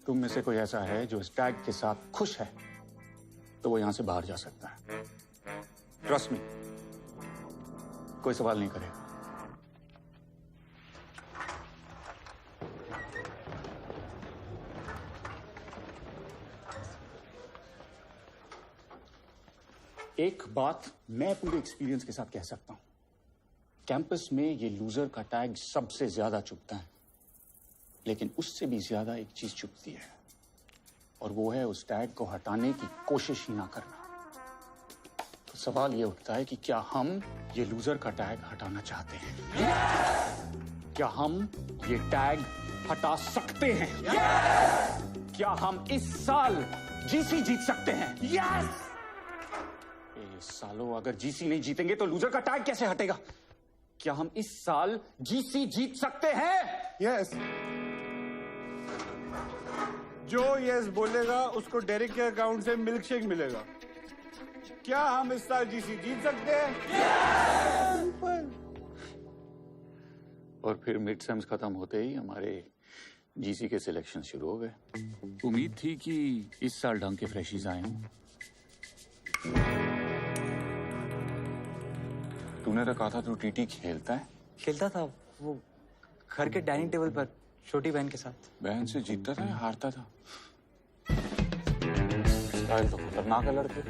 F: तुम में से कोई ऐसा है जो इस टैग के साथ खुश है तो वो यहां से बाहर जा सकता है। ट्रस्ट मी, कोई सवाल नहीं करेगा। एक बात मैं पूरे एक्सपीरियंस के साथ कह सकता हूं, कैंपस में ये लूजर का टैग सबसे ज्यादा चुभता है, लेकिन उससे भी ज्यादा एक चीज चुभती है, और वो है उस टैग को हटाने की कोशिश ही ना करना। तो सवाल ये उठता है कि क्या हम ये लूजर का टैग हटाना चाहते हैं? क्या हम ये टैग हटा सकते हैं? क्या हम इस साल जीसी जीत सकते हैं? यस! सालों, अगर जीसी नहीं जीतेंगे तो लूजर का टैग कैसे हटेगा? क्या हम इस साल जीसी जीत सकते हैं?
D: यस। जो यस बोलेगा उसको डेरिक के अकाउंट से मिल्क शेक मिलेगा। क्या हम इस साल जीसी जीत सकते हैं?
F: सिंपल। और फिर मिड सेम्स खत्म होते ही हमारे जीसी के सिलेक्शन शुरू हो गए। उम्मीद थी कि इस साल ढंग के फ्रेशीज आए हों। तूने तो कहा था तू टीटी खेलता है?
Q: खेलता था, वो घर के डाइनिंग टेबल पर छोटी बहन के साथ।
F: बहन से जीतता था या हारता था? स्टाइल तो खतरनाक है लड़के।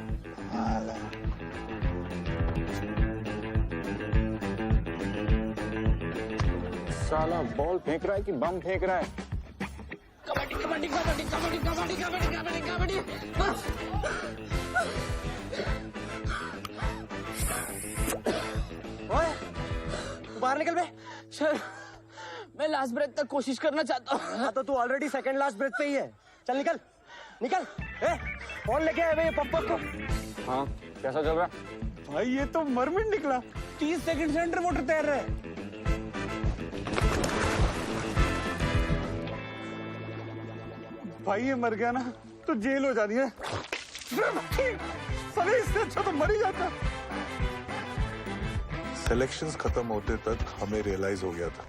F: साला बॉल फेंक रहा है कि बम फेंक रहा है?
N: कबड्डी कबड्डी कबड्डी कबड्डी कबड्डी कबड्डी कबड्डी कबड्डी।
E: ओए, बाहर निकल बे। सर, मैं लास्ट ब्रेथ तक कोशिश करना चाहता हूँ। हाँ तो तू ऑलरेडी सेकंड लास्ट ब्रेथ पे ही है। चल निकल, निकल। कौन लेके आए भाई पप्पा को?
F: हाँ, कैसा चल रहा है?
D: भाई ये तो मरमिट निकला।
E: 30 सेकंड से अंडर वाटर तैर रहा है।
D: भाई ये मर गया ना तो जेल हो जानी है। साले इससे अच्छा तो मर ही जाता।
A: सिलेक्शंस खत्म होते तक हमें रियलाइज हो गया था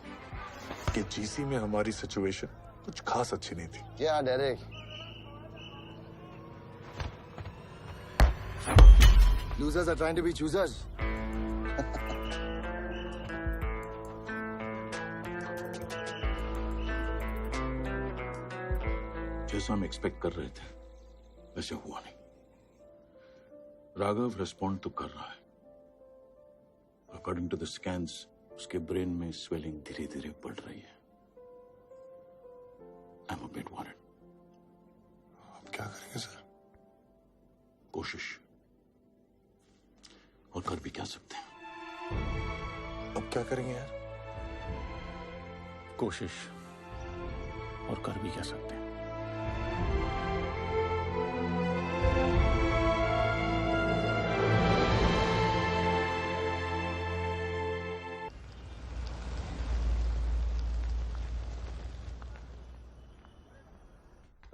A: कि जीसी में हमारी सिचुएशन कुछ खास अच्छी नहीं थी।
O: क्या Derek? Losers are trying to be choosers.
J: जैसा हम एक्सपेक्ट कर रहे थे वैसे हुआ नहीं। राघव रिस्पॉन्ड तो कर रहा है। अकॉर्डिंग टू द स्कैन्स उसके ब्रेन में स्वेलिंग धीरे धीरे बढ़ रही है। I am a bit worried.
A: अब क्या करेंगे सर?
J: कोशिश, और कर भी क्या सकते हैं।
A: अब क्या करेंगे यार?
F: कोशिश और कर भी क्या सकते हैं।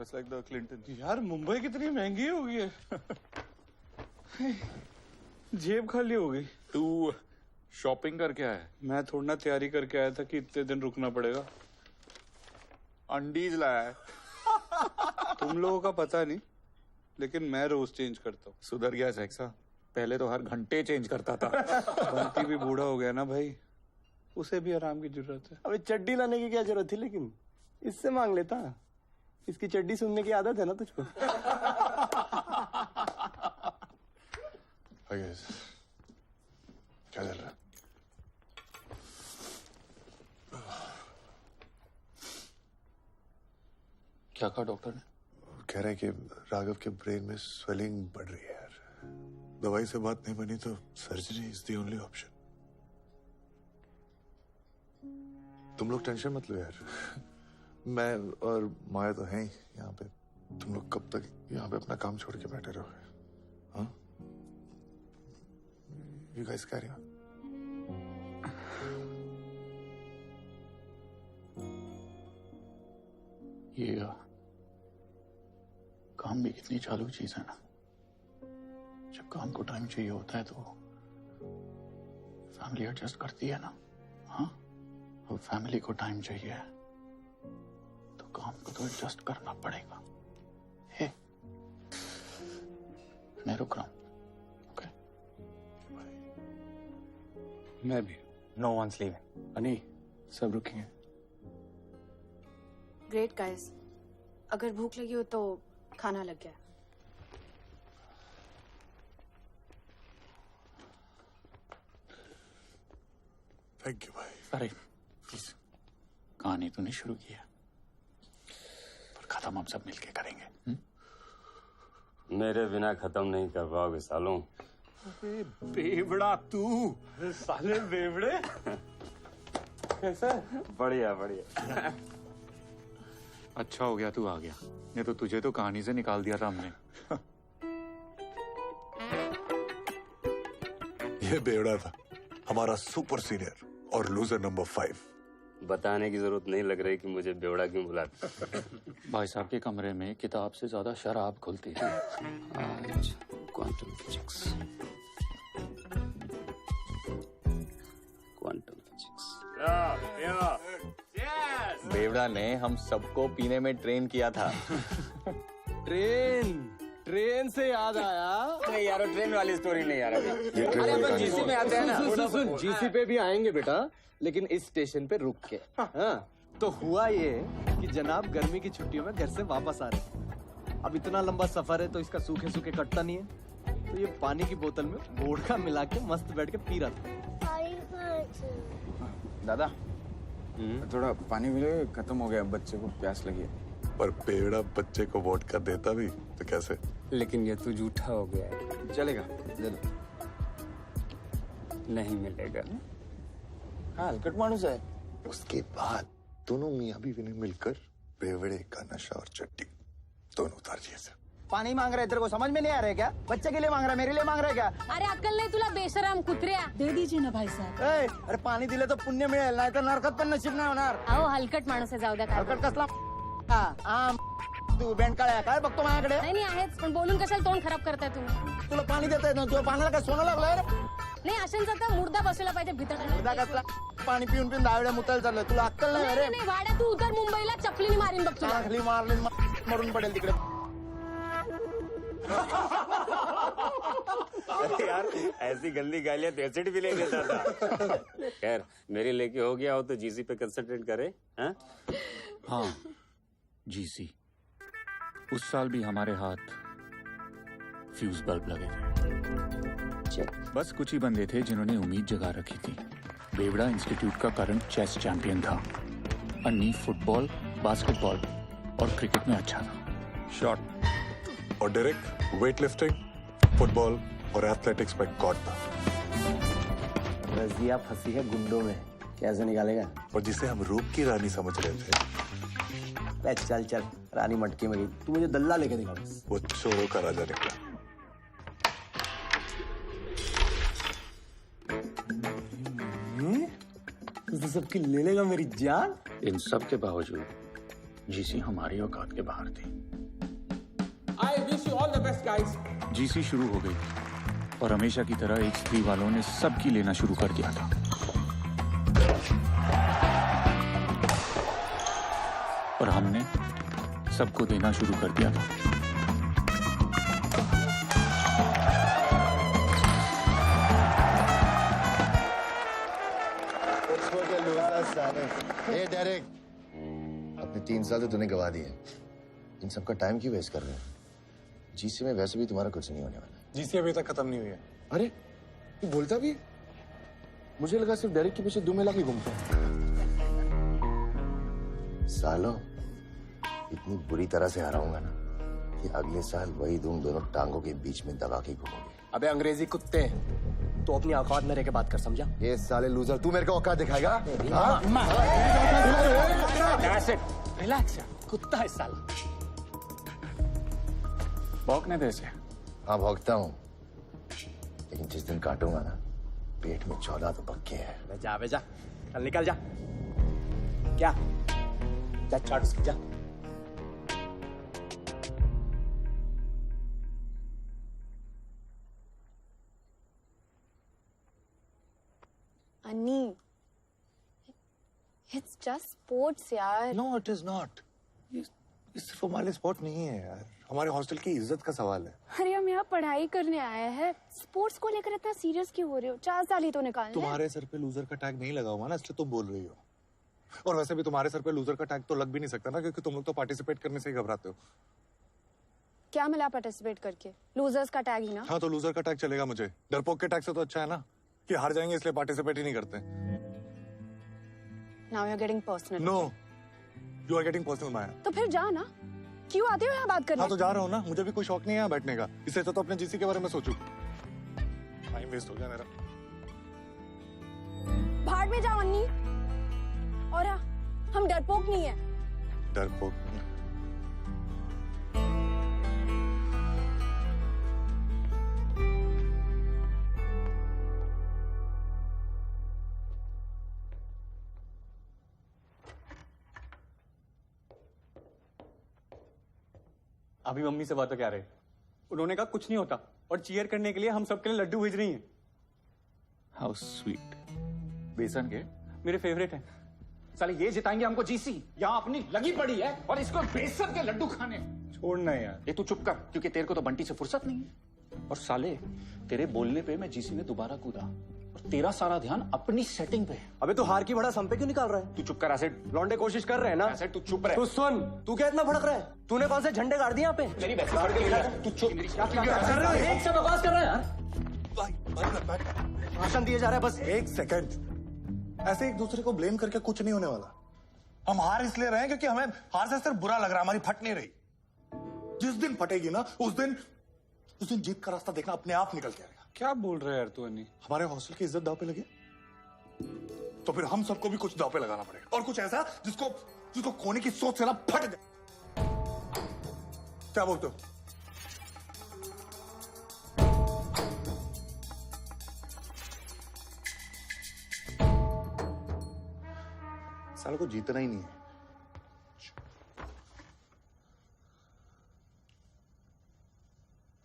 D: Just like the Clinton. यार मुंबई कितनी महंगी हो गई है। जेब खाली हो गई।
F: तू शॉपिंग करके आया?
D: मैं थोड़ा ना तैयारी करके आया था कि इतने दिन रुकना पड़ेगा।
F: अंडीज लाया है।
D: तुम लोगों का पता नहीं, लेकिन मैं रोज चेंज करता हूँ।
F: सुधर गया सेक्सा? पहले तो हर घंटे चेंज करता था।
D: बंटी भी बूढ़ा हो गया ना भाई, उसे भी आराम की जरूरत है।
E: अबे चड्डी लाने की क्या जरूरत थी, लेकिन इससे मांग लेता। इसकी चड्डी सुनने की आदत है ना तुझको।
A: क्या चल रहा है?
F: क्या कहा डॉक्टर ने?
A: कह रहे हैं कि राघव के ब्रेन में स्वेलिंग बढ़ रही है यार। दवाई से बात नहीं बनी तो surgery is the only option. तुम लोग टेंशन मत लो यार। मैं और माया तो हैं ही यहाँ पे। तुम लोग कब तक यहाँ पे अपना काम छोड़ के बैठे रहोगे? हाँ? You guys carry on.
F: ये काम भी कितनी चालू चीज है ना। जब काम को टाइम चाहिए होता है तो फैमिली एडजस्ट करती है ना। हाँ, और फैमिली को टाइम चाहिए तो काम को तो एडजस्ट करना पड़ेगा। हे, मैं रुक रहा हूं। ओके?
D: मैं भी।
Q: No one's leaving.
C: अनी, सब रुकेंगे।
P: ग्रेट गाइस, अगर भूख लगी हो तो खाना लग गया।
A: थैंक यू भाई।
F: अरे प्लीज, कहानी तूने शुरू किया, पर खत्म हम सब मिलके करेंगे।
R: मेरे बिना खत्म नहीं कर पाओगे सालों।
D: बेवड़ा तू, साले बेवड़े। कैसा?
R: बढ़िया बढ़िया।
F: अच्छा हो गया तू आ गया, नहीं तो तुझे तो कहानी से निकाल दिया था हमने।
A: ये बेवड़ा था, हमारा सुपर सीनियर और लूजर नंबर 5।
R: बताने की जरूरत नहीं लग रही कि मुझे बेवड़ा क्यों बुलाते।
F: भाई साहब के कमरे में किताब से ज्यादा शराब खुलती है।
R: आज क्वांटम फिजिक्स, क्वांटम फिजिक्स।
C: बेवड़ा ने हम सबको पीने में ट्रेन किया था।
E: ट्रेन से याद आया।
R: नहीं यार, ट्रेन वाली स्टोरी नहीं यार।
E: अरे अपन जीसी में आते हैं ना। सुन, जीसी पे भी आएंगे बेटा, लेकिन इस स्टेशन पे रुक के। हाँ, तो हुआ ये कि जनाब गर्मी की छुट्टियों में घर से वापस आ रहे हैं। अब इतना लंबा सफर है तो इसका सूखे सूखे कटता नहीं है, तो ये पानी की बोतल में वोडका मिला के मस्त बैठ के पी रहा था।
O: दादा थोड़ा पानी मिले, खत्म हो गया, बच्चे को प्यास लगी है।
A: पर बेवड़ा बच्चे को वोट कर देता भी तो कैसे?
R: लेकिन ये तो झूठा हो गया है।
O: चलेगा, दे दो।
R: नहीं मिलेगा।
O: हाँ, हलकट मानुस है।
A: उसके बाद दोनों मियाँ बीवी ने मिलकर बेवड़े का नशा और चट्टी दोनों उतार दिए थे।
E: पानी मांग रहे, तेरे को समझ में नहीं आ रहा है क्या? बच्चे के लिए मांग रहा है, मेरे लिए मांग रहा है क्या?
S: अरे अक्कल नहीं तुला बेशरम कुत्र्या, दे दीजिए ना भाई साहब।
E: अरे पाणी दिले तर पुण्य मिळेल, नाही तर नरकात पण नशीब नाही होणार।
S: अहो हलकट माणूस आहे, जाऊ द्या। काय
E: हलकट कसला? तू बेंडकाळ्या काय बघतो माझ्याकडे?
S: नाही आहेच, पण बोलून कशाला तोंड खराब करताय तुम्ही?
E: तुला पाणी देता येत ना, तुला पाण्याला काय सोनं लागलंय रे?
S: नाही अशांचा तर मुर्दा बसवला पाहिजे भीतर।
E: मुर्दा कसला? पाणी पिऊन पिऊन 10 वेळा मुतायला चाललंय, तुला अक्कल नाही रे?
S: नाही वाड्या, तू उतर मुंबईला, चपलीने मारीन बघ तुला।
E: खाली मारली मरून पडेल तिकडे।
R: अरे यार, ऐसी गंदी गालियां तो एसिड भी ले लेता था। खैर, मेरी लेके हो गया हो तो जीसी पे कंसंट्रेट करे।
F: हाँ, जीसी। उस साल भी हमारे हाथ फ्यूज बल्ब लगे थे। बस कुछ ही बंदे थे जिन्होंने उम्मीद जगा रखी थी। बेवड़ा इंस्टीट्यूट का करंट चेस चैंपियन था। अन्नी फुटबॉल, बास्केटबॉल और क्रिकेट में अच्छा था।
A: शॉट और डायरेक्ट वेट लिफ्टिंग, फुटबॉल और एथलेटिक्स में गॉड था।
E: रजिया फंसी है गुंडों में, कैसे निकालेगा?
A: और जिसे हम रूप की रानी समझ रहे थे,
E: चल चल, रानी मटकी में गई। तू मुझे दल्ला लेके दिखा बस।
A: वो चोरों का राजा निकला।
E: तू सबकी ले लेगा मेरी जान?
F: इन सब के बावजूद जीसी हमारी औकात के बाहर थी।
B: I wish you all the best, guys.
F: GC शुरू हो गई और हमेशा की तरह H3 वालों ने सबकी लेना शुरू कर दिया था। और हमने सबको देना शुरू कर दिया था।
O: ए डायरेक्ट, अपने 3 साल तो तूने गवा दिए, इन सब का टाइम क्यों वेस्ट कर रहे हो? जीसी में वैसे भी तुम्हारा कुछ नहीं होने वाला।
H: जीसी अभी तक खत्म नहीं हुई है।
O: अरे तू बोलता भी? मुझे लगा सिर्फ डायरेक्ट के पीछे 2 मिला के घूमता। सालों, इतनी बुरी तरह से हराऊंगा ना कि अगले साल वही तुम दोनों टांगों के बीच में दबा के घूमोगे।
E: अबे अंग्रेजी कुत्ते, तो अपनी औकात में रह के बात कर, समझा?
O: ये साले लूजर, तू मेरे को औकात दिखाएगा?
E: रिलैक्स यार, कुत्ता है साला।
F: भौंकने दे से।
O: हाँ भौंकता हूँ, लेकिन जिस दिन काटूंगा ना, पेट में 14 तो पक्के हैं।
E: जा बे जा, चल निकल जा। क्या? जा चाट उसकी, जा।
P: अन्नी, it's just sports यार।
A: No, it is not. ये सिर्फ हमारे स्पोर्ट नहीं है यार, हमारे हॉस्टल की इज्जत का सवाल है।
P: अरे हम यहाँ पढ़ाई करने आए हैं, स्पोर्ट्स को लेकर इतना सीरियस क्यों हो रहे हो? 4 साल ही तो निकालने।
A: तुम्हारे सर पे लूजर का टैग नहीं लगा हुआ ना, इसलिए तुम बोल रही हो। और वैसे भी तुम्हारे सर पे लूजर का टैग तो लग भी नहीं सकता ना, क्योंकि तुम लोग तो पार्टिसिपेट करने से ही घबराते हो।
P: क्या मिला पार्टिसिपेट करके? लूजर्स का टैग ही ना।
A: हाँ, तो लूजर का टैग चलेगा मुझे। डरपोक के टैग से तो अच्छा है ना कि हार जाएंगे इसलिए पार्टिसिपेट ही नहीं करते।
P: Now you're getting personal.
G: No you are getting personal Maya.
P: तो फिर जा ना, क्यों आते हो यहाँ बात करने?
G: हाँ तो जा रहा हूँ ना, मुझे भी कोई शौक नहीं है यहाँ बैठने का, इससे अच्छा तो अपने जीसी के बारे में सोचूं। टाइम वेस्ट हो गया मेरा।
P: भाड़ में जाओ अन्नी। और हाँ, हम डरपोक नहीं है।
G: डरपोक?
D: अभी मम्मी से बातें क्या रहे? उन्होंने कहा कुछ नहीं होता और चीयर करने के लिए हम सबके लिए लड्डू भेज रही हैं।
F: How sweet. बेसन के
D: मेरे फेवरेट हैं।
F: साले ये जिताएंगे हमको जीसी, यहाँ अपनी लगी पड़ी है और इसको बेसन के लड्डू खाने।
D: छोड़ना यार।
F: ये तू चुप कर, क्योंकि तेरे को तो बंटी से फुर्सत नहीं है। और साले तेरे बोलने पे मैं जीसी में दोबारा कूदा और तेरा सारा ध्यान अपनी सेटिंग पे है।
E: अबे तू हार की भड़ास हम पे क्यों निकाल रहा है?
F: तू चुप कर एसिड।
E: लौंडे कोशिश कर रहे हैं ना?
F: एसिड तू चुप रहे।
E: तू सुन, तू क्या इतना भड़क रहा है? तूने कौन से झंडे गाड़ दिए यहाँ पे?
F: मेरी बहस गाड़ के लिया। तू चुप।
E: क्या कर रहे हो? एक से बकवास कर रहा है यार। भाषण दिए जा रहा है बस।
G: एक सेकंड, ऐसे एक दूसरे को ब्लेम करके कुछ नहीं होने वाला। हम हार इसलिए रहे हैं क्योंकि हमें हार से सिर्फ बुरा लग रहा है, हमारी फट नहीं रही। जिस दिन फटेगी ना उस दिन जीत का रास्ता देखना अपने आप निकल के आएगा।
D: क्या बोल रहे हैं यार तू अन्नी?
G: हमारे हॉस्टल की इज्जत दाव पे लगी तो फिर हम सबको भी कुछ दाव पे लगाना पड़ेगा, और कुछ ऐसा जिसको खोने की सोच से ना फट जाए। क्या बोलते हो? साले को जीतना ही नहीं है।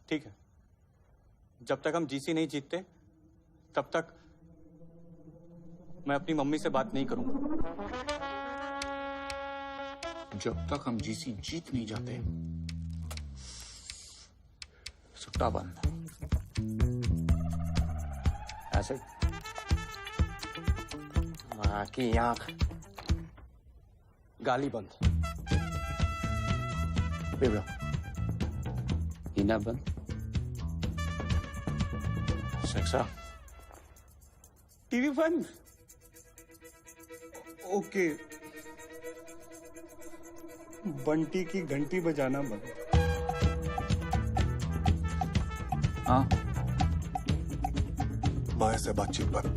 D: ठीक है, जब तक हम जीसी नहीं जीतते तब तक मैं अपनी मम्मी से बात नहीं करूंगा।
F: जब तक हम जीसी जीत नहीं जाते सुट्टा बंद।
E: ऐसे माँ की आंख, गाली बंद। बेवड़ा
R: पीना बंद।
F: सेक्सा
D: टीवी बंद। ओके, बंटी की घंटी बजाना बंद।
F: हाँ,
G: माया से बातचीत बंद।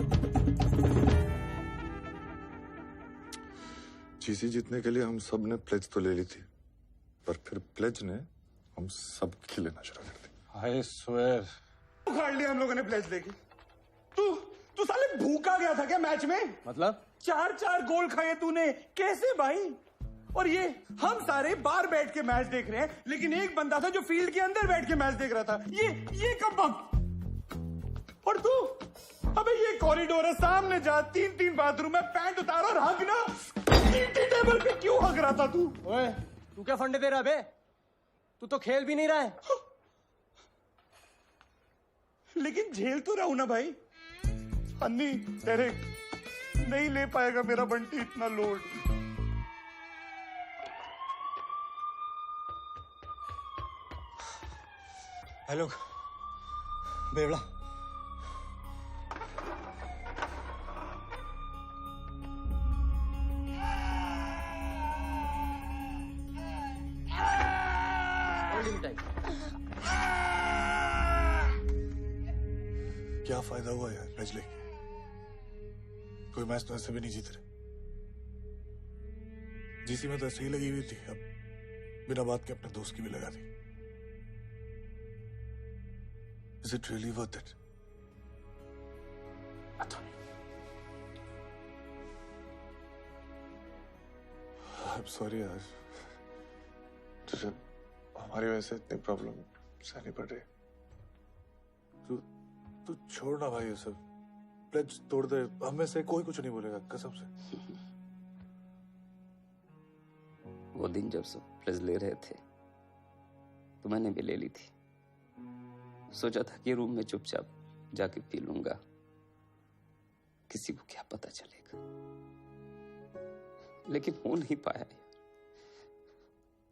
G: जीसी जीतने के लिए हम सब ने प्लेज तो ले ली थी, पर फिर प्लेज ने हम सब की लेना शुरू कर दी।
D: I swear.
B: उखाड़ लिया हम लोगों ने प्लेज लेके। तू साले भूखा गया था क्या मैच में?
E: मतलब
B: 4 गोल खाए तूने, कैसे भाई? और ये हम सारे बाहर बैठ के मैच देख रहे हैं, लेकिन एक बंदा था जो फील्ड के अंदर बैठ के मैच देख रहा था। ये कब वक्त? और तू अबे ये कॉरिडोर है, सामने जा, 3 बाथरूम है, पैंट उतार और हग ना। टेबल पे क्यों हग रहा था तू?
E: ओए, तू क्या फंडे दे रहा है बे? तू तो खेल भी नहीं रहा है।
B: लेकिन झेल तो रहा हूं ना भाई। अन्नी डायरेक्ट नहीं ले पाएगा मेरा बंटी इतना लोड।
G: हेलो बेवड़ा, क्या फायदा हुआ यार मैच लेके? कोई मैच तो ऐसे भी नहीं जीत रहे। जीसी में तो ऐसे ही लगी हुई थी, अब बिना बात के अपने दोस्त की भी लगा दी। Is it really worth it? I'm sorry यार, तुझे हमारी वजह से इतनी प्रॉब्लम सहनी पड़ रही। तू छोड़ ना भाई ये सब, प्लेज तोड़ दे, हमें से कोई कुछ नहीं बोलेगा कसम से।
R: वो दिन जब सब प्लेज ले रहे थे तो मैंने भी ले ली थी। सोचा था कि रूम में चुपचाप जाके पी लूंगा, किसी को क्या पता चलेगा, लेकिन हो नहीं पाया यार।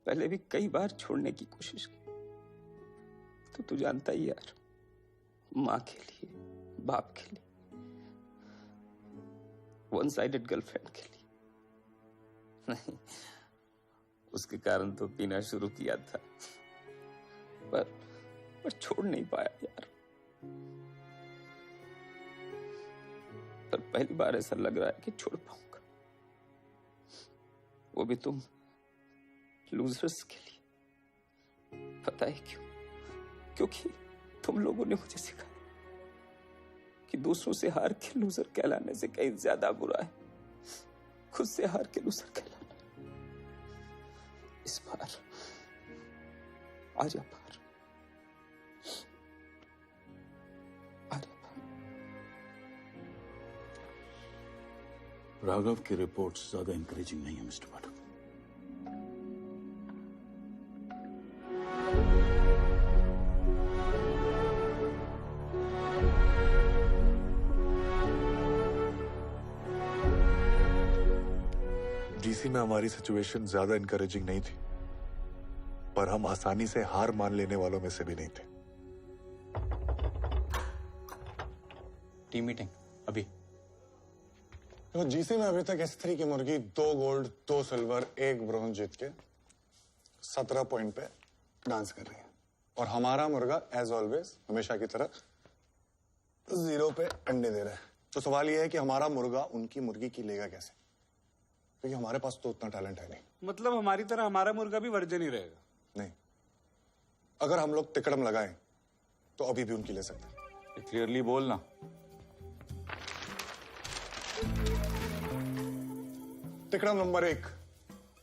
R: पहले भी कई बार छोड़ने की कोशिश की, तो तू जानता ही यार, माँ के लिए, बाप के लिए, वन साइडेड गर्लफ्रेंड के लिए। नहीं, उसके कारण तो पीना शुरू किया था, पर छोड़ नहीं पाया यार। पर पहली बार ऐसा लग रहा है कि छोड़ पाऊंगा, वो भी तुम लूजर्स के लिए। पता है क्यों? क्योंकि तुम लोगों ने मुझे सिखाया कि दूसरों से हार के लूजर कहलाने से कहीं ज्यादा बुरा है खुद से हार के लूजर कहलाना। इस बार आजा पार,
J: राघव की रिपोर्ट्स ज्यादा इंकरेजिंग नहीं है मिस्टर पाठक।
A: डीसी में हमारी सिचुएशन ज्यादा इंकरेजिंग नहीं थी, पर हम आसानी से हार मान लेने वालों में से भी नहीं थे।
F: टीम मीटिंग अभी।
G: तो जीसी में अभी तक S3 की मुर्गी 2 गोल्ड 2 सिल्वर 1 ब्रॉन्ज जीत के 17 पॉइंट पे डांस कर रही है, और हमारा मुर्गा एज ऑलवेज हमेशा की तरह 0 पे अंडे दे रहा है। तो सवाल यह है कि हमारा मुर्गा उनकी मुर्गी की लेगा कैसे, क्योंकि हमारे पास तो उतना टैलेंट है नहीं।
D: मतलब हमारी तरह हमारा मुर्गा भी वर्जन ही रहेगा?
G: नहीं, अगर हम लोग तिकड़म लगाएं तो अभी भी उनकी ले सकते हैं।
F: क्लियरली बोलना।
G: तिकड़म नंबर 1,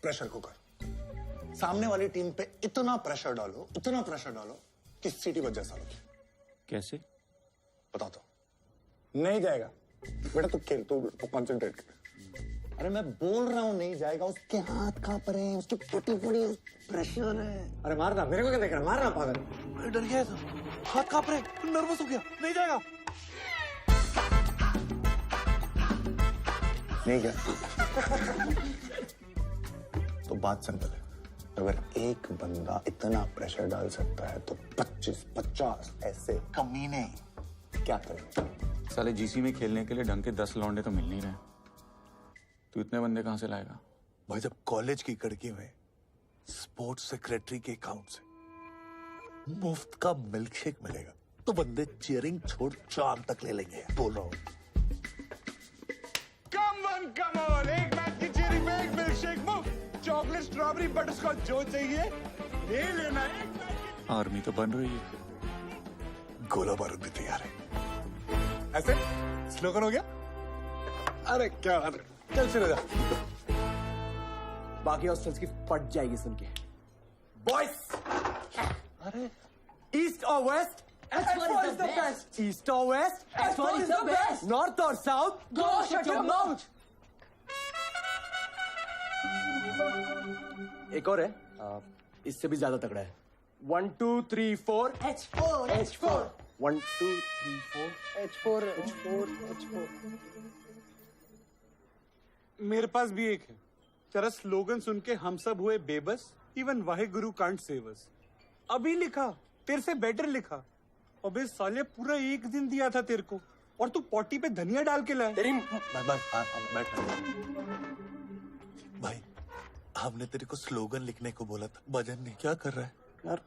G: प्रेशर कुकर। सामने वाली टीम पे इतना प्रेशर डालो कि सीटी बच जाए सालों की।
F: कैसे?
G: बताता हूं। नहीं जाएगा बेटा, तू खेल, तू कंसंट्रेट कर। अरे मैं बोल रहा हूं नहीं जाएगा, उसके हाथ कांप रहे हैं, उसकी फटी पड़ी प्रेशर है।
M: अरे मारना, मेरे को क्या देख रहा, मारना पागल।
G: डर गया था, हाथ कांप रहे, नर्वस हो गया, नहीं जाएगा। नहीं गया। तो बात सिंपल है, अगर एक बंदा इतना प्रेशर डाल सकता है तो 25-50 ऐसे कमीने क्या करेंगे?
F: साले जीसी में खेलने के लिए ढंग के 10 लौंडे तो मिल नहीं रहे। तू इतने बंदे कहां से लाएगा?
A: भाई जब कॉलेज की कड़की में स्पोर्ट्स सेक्रेटरी के अकाउंट से मुफ्त का मिल्कशेक मिलेगा तो बंदे चीयरिंग छोड़ चांद तक ले लेंगे। बोल रहा हूँ।
B: कम ऑन, एक मैच की चीयरिंग में 1 मिल्कशेक मुफ्त, चॉकलेट स्ट्रॉबेरी बटरस्कॉच जो चाहिए ले लेना है।
F: आर्मी तो बन रही है,
A: गोला बारूद भी तैयार है।
G: ऐसे स्लोगन हो गया। अरे क्या बात है, चल शुरू जा।
E: बाकी हॉस्टल्स की फट जाएगी सुन के। बॉयज,
G: अरे
E: ईस्ट और waste, S4 is the best. East or west, S4 is the best. North or south, go shut your mouth. एक और है, इससे भी ज्यादा तगड़ा है। 1 2 3 4 H4 H4 1 2 3 4 H4 H4 H4।
D: मेरे पास भी एक है। तेरा स्लोगन सुन के हम सब हुए बेबस, even Waheguru can't save us. अभी लिखा, तेरे से बेटर लिखा। अबे साले पूरा 1 दिन दिया था तेरे को, और तू पॉटी पे धनिया डाल के लाया।
A: भाई हमने तेरे को स्लोगन लिखने को बोला था, भजन नहीं। क्या कर रहा है
E: यार?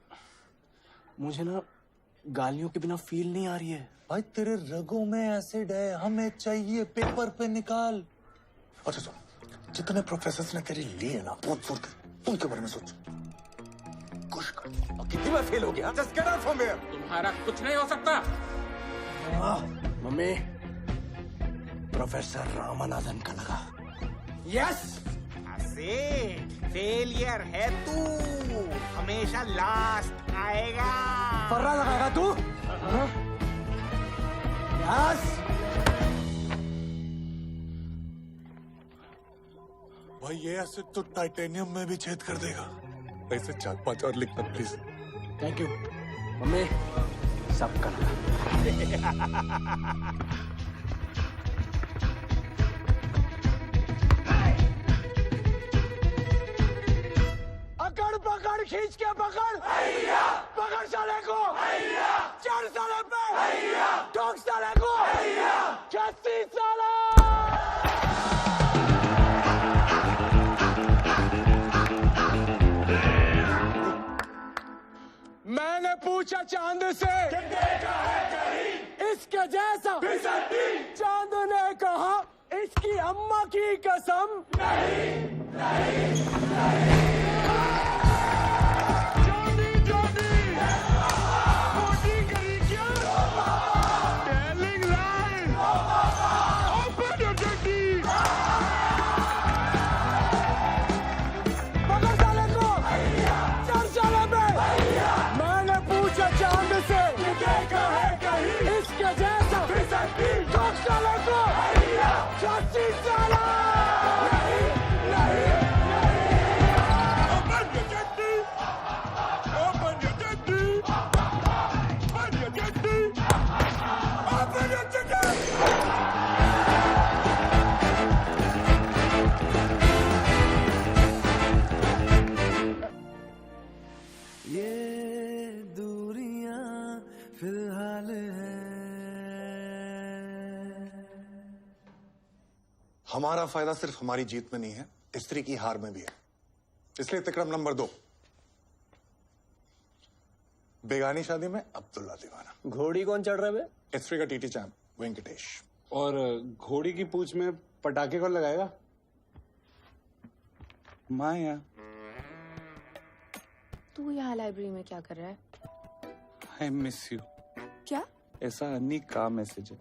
E: मुझे ना गालियों के बिना फील नहीं आ रही है।
G: भाई तेरे रगों में एसिड है, हमें चाहिए पेपर पे निकाल। अच्छा सुन, जितने प्रोफेसर्स ने तेरे लिए ना बहुत जोर कर, उनके बारे में सोच। कुछ कर। कितनी बार फेल हो गया? Just get out from here.
F: तुम्हारा कुछ नहीं हो सकता।
E: मम्मी, प्रोफेसर रामानाथन का लगा। यस,
M: फेलियर है तू, हमेशा लास्ट आएगा।
E: फर्रा लगाएगा तू? यस।
A: भाई ये एसिड तो टाइटेनियम में भी छेद कर देगा। ऐसे 4-5 और लिखना प्लीज।
E: थैंक यू मम्मी, सब कर अकड़ पकड़ खींच के पकड़, पकड़ साले को, चढ़ साले पे, ठोक साले को, 36 साला।
B: मैंने पूछा चांद से देखा है कहीं इसके जैसा चांद ने कहा इसकी अम्मा की कसम नहीं नहीं नहीं
G: हमारा फायदा सिर्फ हमारी जीत में नहीं है, स्त्री की हार में भी है। इसलिए तिक्रम नंबर 2, बेगानी शादी में अब्दुल्ला दीवाना।
C: घोड़ी कौन चढ़ रहा है?
G: स्त्री का टीटी चैंप वेंकटेश।
D: और घोड़ी की पूंछ में पटाखे कौन लगाएगा? माया।
P: तू यहाँ लाइब्रेरी में क्या कर रहा है?
D: I miss you.
P: क्या?
D: ऐसा अन्नी का मैसेज है।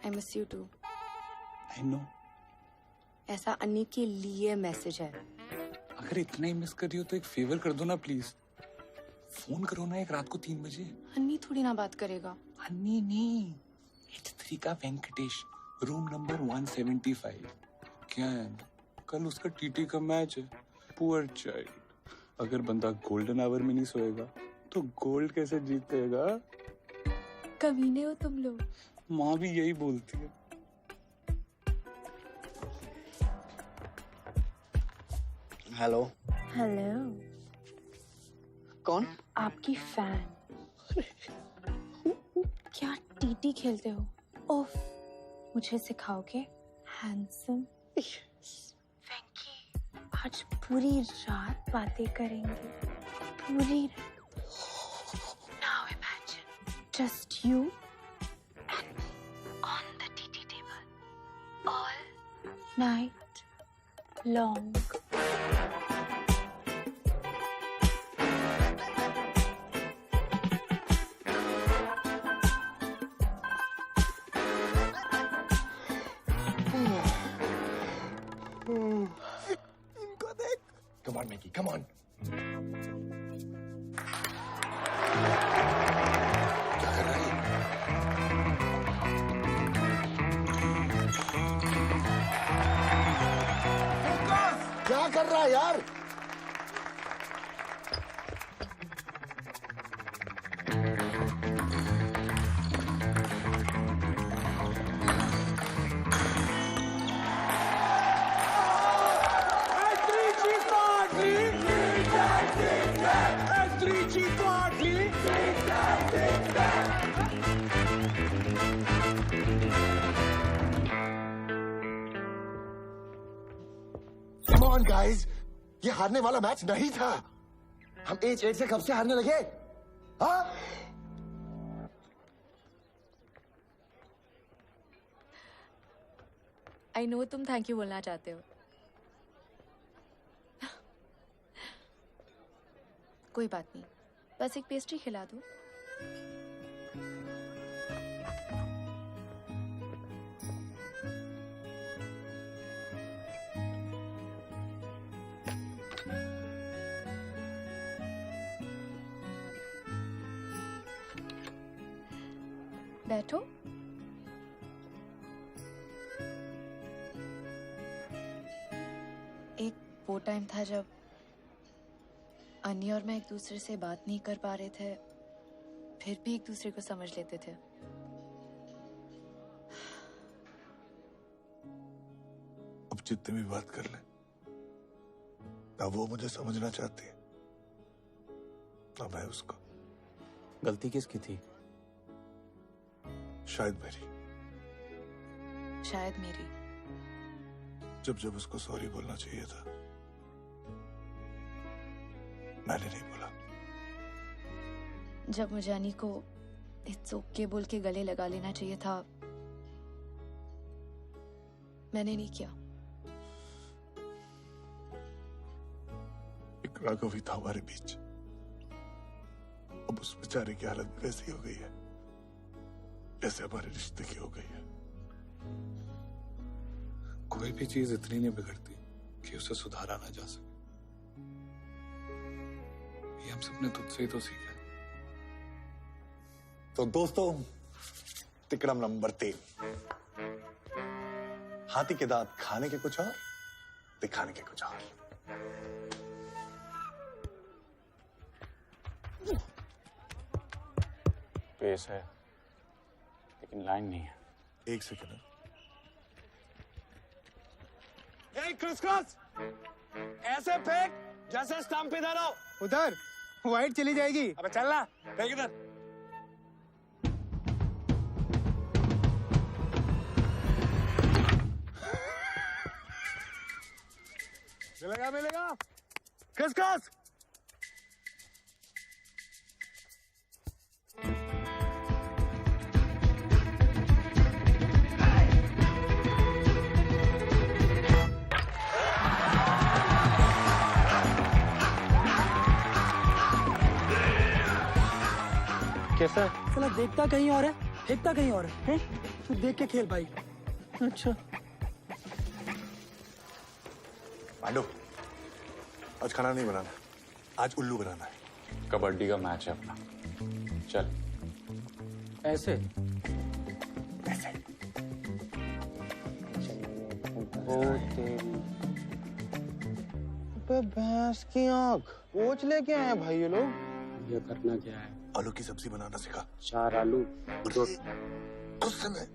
P: I miss you too.
D: I know.
P: ऐसा अन्नी के लिए मैसेज है।
D: अगर इतना ही मिस कर रही हो तो एक फेवर कर दो ना प्लीज। फोन करो ना एक रात को 3 बजे।
P: अन्नी थोड़ी ना बात करेगा।
D: अन्नी नहीं, H3 का वेंकटेश, रूम नंबर 175। क्या है, कल उसका टीटी का मैच है। Poor child. अगर बंदा गोल्डन आवर में नहीं सोएगा तो गोल्ड कैसे जीतेगा?
P: कमीने हो तुम लोग।
D: माँ भी यही बोलती है।
C: हेलो।
P: हेलो।
C: कौन?
P: आपकी फैन। क्या टीटी खेलते हो? ओफ, मुझे सिखाओगे? हैंडसम। वेंकी, आज पूरी रात बातें करेंगे। पूरी रात। Now imagine, just you and on the TT table all night long.
O: Come on, Mickey, come on. क्या कर रहा है? क्या कर रहा है यार? Come on, guys. ये हारने वाला मैच नहीं था। हम H8 से कब से हारने लगे? हाँ?
P: आई नो तुम थैंक यू बोलना चाहते हो। कोई बात नहीं, बस एक पेस्ट्री खिला दो। बैठो। एक वो टाइम था जब अन्नी और मैं एक दूसरे से बात नहीं कर पा रहे थे, फिर भी एक दूसरे को समझ लेते थे।
A: अब जितने भी बात कर ले, ना वो मुझे समझना चाहती है, ना मैं उसको।
Q: गलती किसकी थी?
A: शायद मेरी।
P: शायद मेरी।
A: जब जब उसको सॉरी बोलना चाहिए था, मैंने नहीं बोला।
P: जब मुझे अनी को इट्स ओके बोल के गले लगा लेना चाहिए था, मैंने नहीं किया।
A: एक राघवी था हमारे बीच, अब उस बेचारे की हालत भी वैसी हो गई है जैसे हमारे रिश्ते की हो गई है।
G: कोई भी चीज इतनी नहीं बिगड़ती कि उसे सुधारा ना जा सके। ये हम सबने तुझसे ही तो सीखा है। तो दोस्तों, तिकड़म नंबर 3, हाथी के दांत खाने के कुछ और, दिखाने के कुछ और।
F: पेस है लेकिन लाइन नहीं है।
A: एक सेकंड।
M: क्रिस ऐसे फेंक जैसे स्टंप इधर हो।
L: उधर वाइट चली जाएगी।
M: अबे चल ना, फेंक इधर। मिलेगा। क्रिस
N: कैसा? साला देखता कहीं और है, फेंकता कहीं और है। तू देख के खेल भाई। अच्छा
A: पांडु, आज खाना नहीं बनाना, आज उल्लू बनाना है।
F: कबड्डी का मैच है अपना, चल।
Q: ऐसे
A: ऐसे
O: भैंस की आंख कोच लेके आए हैं भाई ये लोग।
Q: ये करना क्या है?
A: आलू की सब्जी बनाना सिखा।
Q: 4 आलू, 2
A: गुस्से में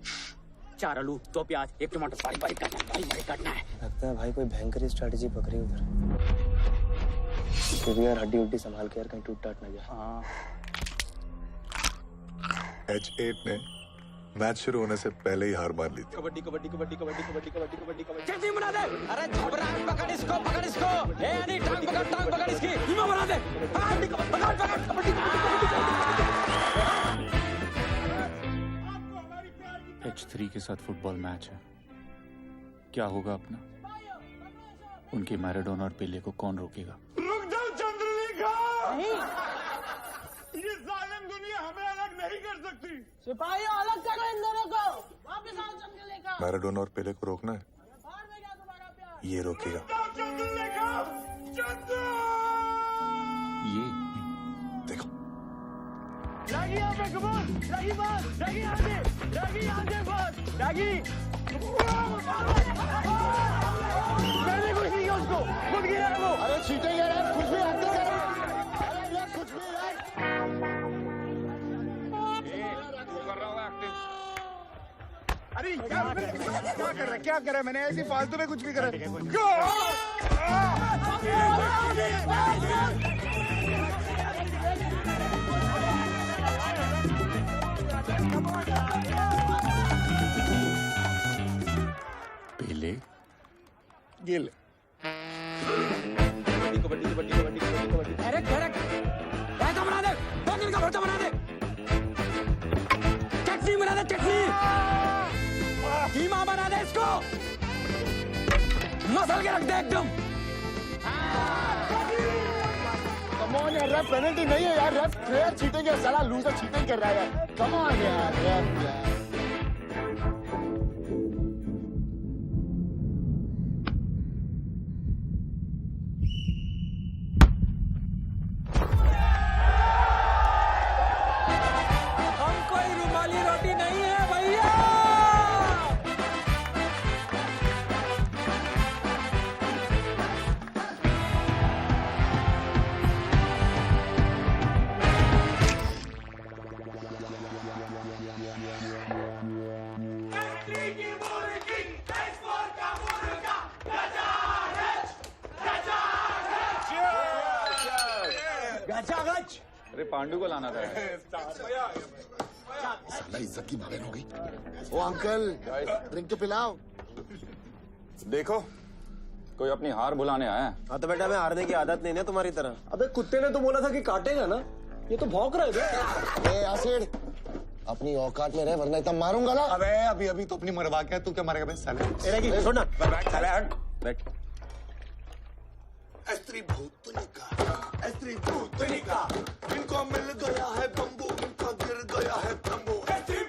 Q: 4 आलू, 2 प्याज, 1 टमाटर, बारीक बारीक काटना है।
O: लगता है भाई कोई भयंकर स्ट्रेटेजी पकड़ी उधर। फिर यार हड्डी उड्डी संभाल के यार कहीं टूट टाट ना जाए।
Q: हाँ।
A: H8 ने मैच शुरू होने से पहले ही हार मान ली थी।
Q: कबड्डी कबड्डी कबड्डी कबड्डी कबड्डी कबड्डी कबड्डी कबड्डी चटनी बना दे। अरे झबरा पकड़ इसको, पकड़ इसको। ए अनी टांग पकड़ इसकी। कीमा बना दे। पकड़ कबड्डी।
F: H3 के साथ फुटबॉल मैच है, क्या होगा अपना? उनके मैराडोना और पेले को कौन रोकेगा?
B: रुक जाओ चंद्रलेखा। ये जालिम दुनिया हमें अलग नहीं कर सकती।
N: सिपाही अलग करो इन दोनों को। वापस आओ चंद्रलेखा।
A: मैराडोना और पेले को रोकना है, ये रोकेगा।
F: ये
A: देखो।
B: रागी यहाँ पे कमान, रागी बात, रागी आगे बात, रागी। मैंने कुछ नहीं किया उसको, खुद गिरा है वो।
O: अरे चीटिंग है यार, कुछ भी हद कर। अरे यार कुछ भी यार।
B: कर रहा होगा एक्टिंग। अरे क्या कर रहा है? मैंने ऐसी फालतू में कुछ भी करा।
F: पेले
A: गिल।
Q: अरे कड़क रायता बना दे, 2 दिन का भरता बना दे, चटनी बना दे, चटनी कीमा बना दे, इसको मसल के रख दे एकदम।
O: कम ऑन यार, रेफ पेनल्टी नहीं है यार, रेफ प्लेयर चीटिंग है, साला लूजर चीटिंग कर रहा है यार। कम ऑन यार, रेफ यार।
F: अरे पांडु को लाना था।
O: साला इज्जत की भागन हो गई। ओ अंकल, ड्रिंक तो पिलाओ।
F: देखो, कोई अपनी हार बुलाने आया है।
E: हाँ तो बेटा, मैं हारने की आदत नहीं है तुम्हारी तरह। अबे कुत्ते ने तो बोला था कि काटेगा ना,
N: ये तो भौंक रहे थे।
O: ए एसिड, अपनी औकात में रहे वरना इतना मारूंगा ना।
G: अबे अभी अभी तो अपनी मरवा के तू क्या मारेगा बे साले?
N: छोड़ ना।
G: बैठ साले, हट
C: बैठ।
G: स्त्री भूतनिका, इनको मिल गया है बम्बू, इनका गिर गया है तंबू। स्त्री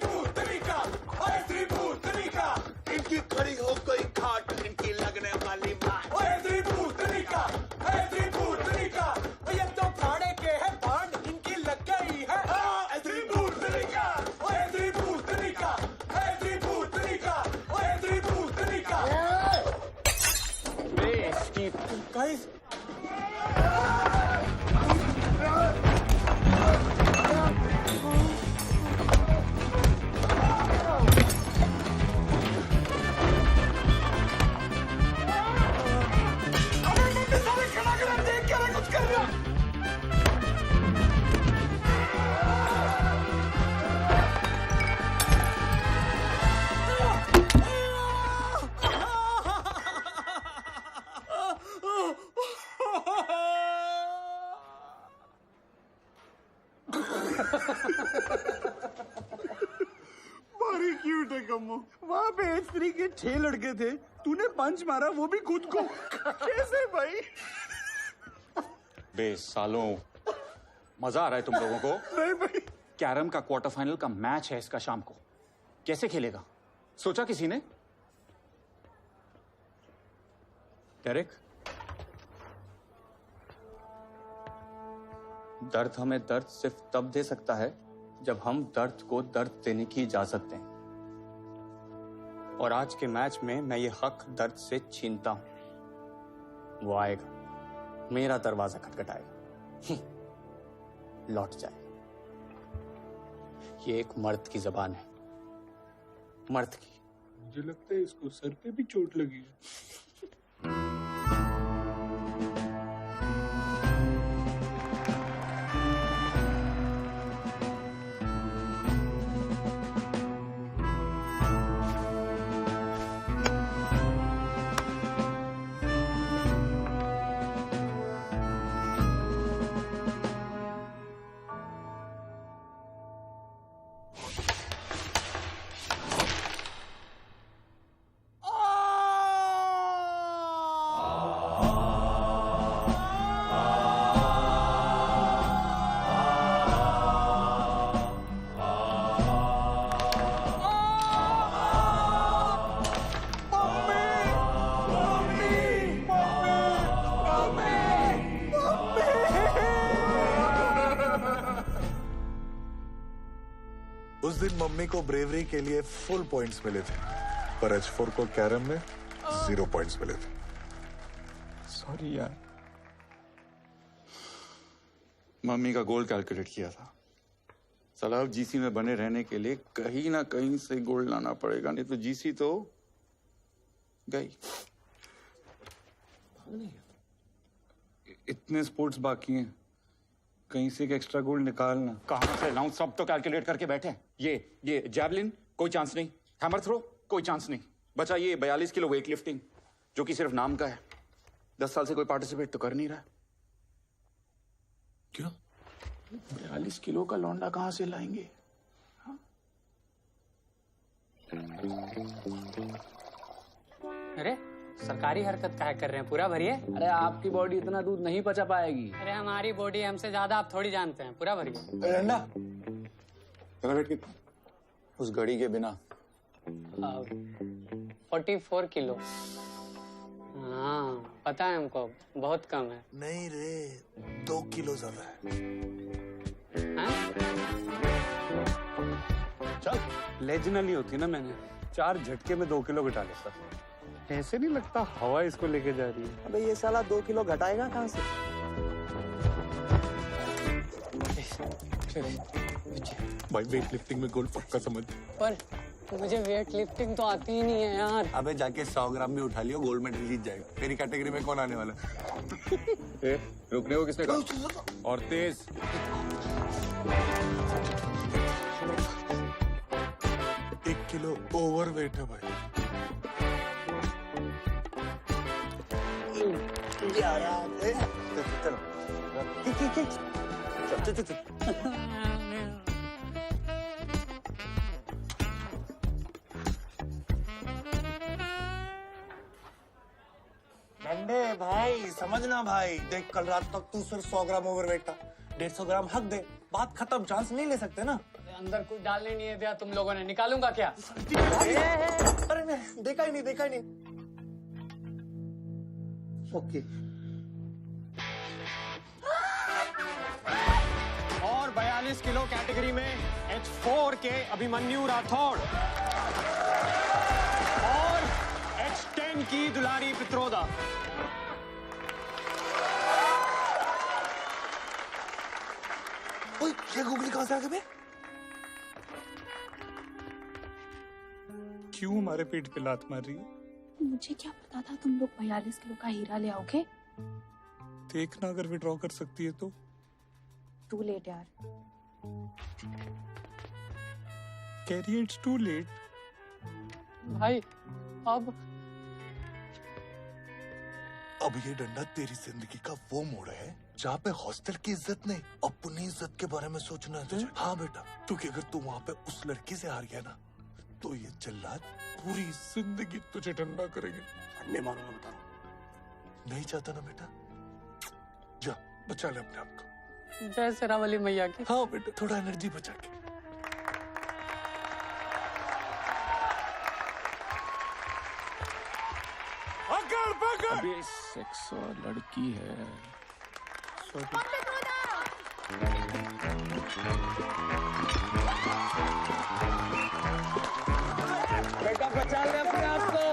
G: भूतनिका, इनकी खड़ी हो गई खाट, इनकी लगने वाली बात।
B: स्त्री भूतनिका, ये तो फाड़े के है फाड़, इनकी लग गई है। स्त्री भूतनिका, स्त्री भूतनिका, स्त्री भूतनिका, स्त्री भूतनिका।
D: गाइस
B: बड़ी क्यूट है कम्मो। वहाँ पे स्त्री के 6 लड़के थे, तूने पंच मारा वो भी खुद को। कैसे भाई?
F: बे सालों, मजा आ रहा है तुम लोगों को?
B: नहीं भाई।
F: कैरम का क्वार्टर फाइनल का मैच है इसका शाम को, कैसे खेलेगा सोचा किसी ने? डेरेक, दर्द हमें दर्द सिर्फ तब दे सकता है जब हम दर्द को दर्द देने की इजाजत दें, और आज के मैच में मैं ये हक दर्द से छीनता हूं। वो आएगा, मेरा दरवाजा खटखटाएगा, लौट जाएगा। ये एक मर्द की जबान है, मर्द की।
B: मुझे लगता है इसको सर पे भी चोट लगी है।
A: उस दिन मम्मी को ब्रेवरी के लिए फुल पॉइंट्स मिले थे, पर H4 को कैरम में 0 पॉइंट्स मिले थे।
F: सॉरी यार, मम्मी का गोल कैलकुलेट किया था। साला अब जीसी में बने रहने के लिए कहीं ना कहीं से गोल्ड लाना पड़ेगा, नहीं तो जीसी तो गई। इतने स्पोर्ट्स बाकी हैं, कहीं से एक एक्स्ट्रा गोल्ड निकालना। कहां से लाऊं? सब तो कैलकुलेट करके बैठे हैं। ये जैवलिन कोई चांस नहीं, हैमर थ्रो कोई चांस नहीं, बचा ये 42 किलो वेट लिफ्टिंग जो कि सिर्फ नाम का है। 10 साल से कोई पार्टिसिपेट तो कर नहीं रहा।
J: क्यों?
F: 42 किलो का लौंडा कहां से लाएंगे?
L: अरे सरकारी हरकत काहे कर रहे हैं, पूरा भरिए।
E: अरे आपकी बॉडी इतना दूध नहीं पचा पाएगी।
L: अरे हमारी बॉडी हमसे ज्यादा आप थोड़ी जानते हैं, पूरा भरिए।
G: रंडा, तेरा वेट कितना?
F: उस घड़ी के बिना
L: 44 किलो। हाँ पता है हमको, बहुत कम है।
G: नहीं रे, 2 किलो ज्यादा है।
D: चल लेजनली होती ना, मैंने 4 झटके में 2 किलो घटा लेता। ऐसे नहीं लगता हवा इसको लेके जा रही है।
N: अबे ये साला 2 किलो घटाएगा कहाँ से?
G: भाई वेट लिफ्टिंग में गोल्ड पक्का समझ।
L: पर मुझे वेट लिफ्टिंग तो आती ही नहीं है यार।
G: अबे जाके 100 ग्राम भी उठा लियो, गोल्ड मेडल जीत जाएगा। तेरी कैटेगरी में कौन आने वाला?
F: रुकने को किसने कहा? और तेज।
G: एक किलो ओवर वेट है भाई।
N: 11 चलो
G: डंडे भाई समझना भाई, देख कल रात तक तू सिर्फ 100 ग्राम ओवरवेट था, 150 ग्राम हक दे, बात खत्म, चांस नहीं ले सकते ना।
M: अंदर कुछ डालने नहीं है दिया तुम लोगों ने, निकालूंगा क्या?
G: अरे मैं देखा ही नहीं। ओके।
Q: और 42 किलो कैटेगरी में H4 के अभिमन्यु राठौड़ और H10 की दुलारी पित्रोदा।
G: ओए, ये गुगली कहां से आ गए बे?
B: क्यों हमारे पेट पे लात मार रही है?
I: मुझे क्या पता था तुम लोग 42 किलो का हीरा ले आओगे।
B: देखना अगर विड्रॉ कर सकती है तो।
P: टू लेट यार।
B: Carrie it's too late.
M: भाई
G: अब ये डंडा तेरी जिंदगी का वो मोड़ है जहाँ पे हॉस्टल की इज्जत नहीं, अपनी इज्जत के बारे में सोचना है तुझे। हाँ बेटा, क्योंकि अगर तू वहाँ पे उस लड़की से हार गया ना, तो ये जल्लाद पूरी जिंदगी तुझे डंडा करेंगे।
H: नहीं मानूंगा, बता रहा हूं।
G: नहीं चाहता ना बेटा, जा बचा ले अपने आप को।
M: जय शेरावली मैया की।
G: हाँ बेटा, थोड़ा एनर्जी बचा के।
J: अबे सेक्स और लड़की है।
Q: बेटा बचा ले अपने आप को।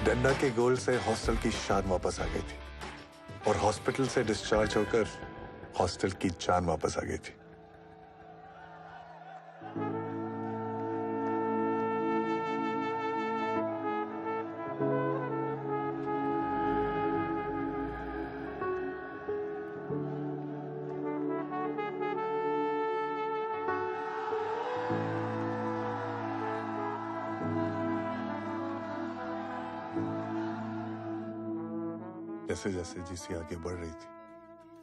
A: डंडा के गोल से हॉस्टल की शान वापस आ गई थी और हॉस्पिटल से डिस्चार्ज होकर हॉस्टल की जान वापस आ गई थी। जैसे जैसे जीसी आगे बढ़ रही थी,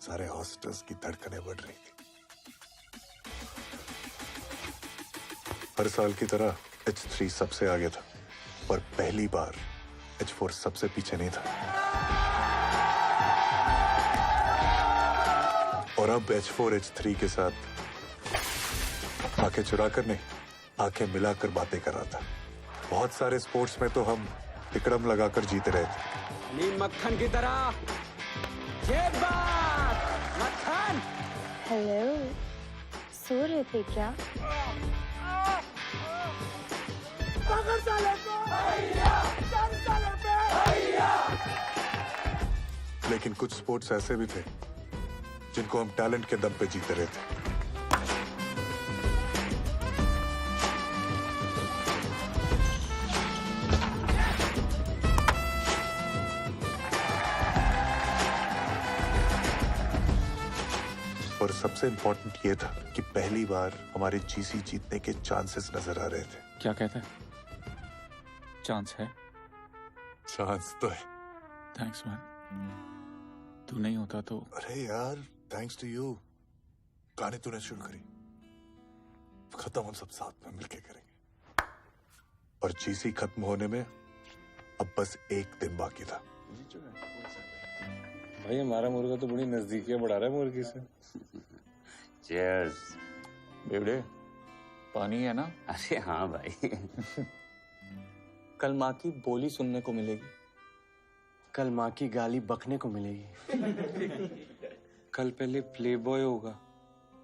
A: सारे हॉस्टल्स की धड़कनें बढ़ रही थी। हर साल की तरह H3 सबसे आगे था, पर पहली बार H4 सबसे पीछे नहीं था। और अब H4 H3 के साथ आंखें चुराकर नहीं, आंखें मिलाकर बातें कर रहा था। बहुत सारे स्पोर्ट्स में तो हम तिकड़म लगाकर जीते रहे थे।
Q: नीम मक्खन की तरह। ये बात मक्खन।
I: हेलो, सो रहे थे क्या?
N: पकड़ साले को। चल साले पे।
A: लेकिन कुछ स्पोर्ट्स ऐसे भी थे जिनको हम टैलेंट के दम पे जीते रहे थे। सबसे इम्पोर्टेंट ये था कि पहली बार हमारे जीसी जीतने के चांसेस नजर आ रहे थे।
F: क्या कहता है? चांस है?
A: चांस तो है।
F: Thanks man. तू नहीं होता तो।
A: अरे यार, थैंक्स टू यू। कहानी तूने शुरू करी, खत्म हम सब साथ में मिलके करेंगे। और जीसी खत्म होने में अब बस एक दिन बाकी था।
D: भाई हमारा मुर्गा तो बड़ी नजदीकियां बढ़ा रहा है मुर्गी से।
R: चीयर्स।
F: बेवड़े, पानी है ना?
R: अरे हाँ भाई।
D: कल माँ की बोली सुनने को मिलेगी।
E: कल माँ की गाली बकने को मिलेगी।
D: कल पहले प्ले बॉय होगा,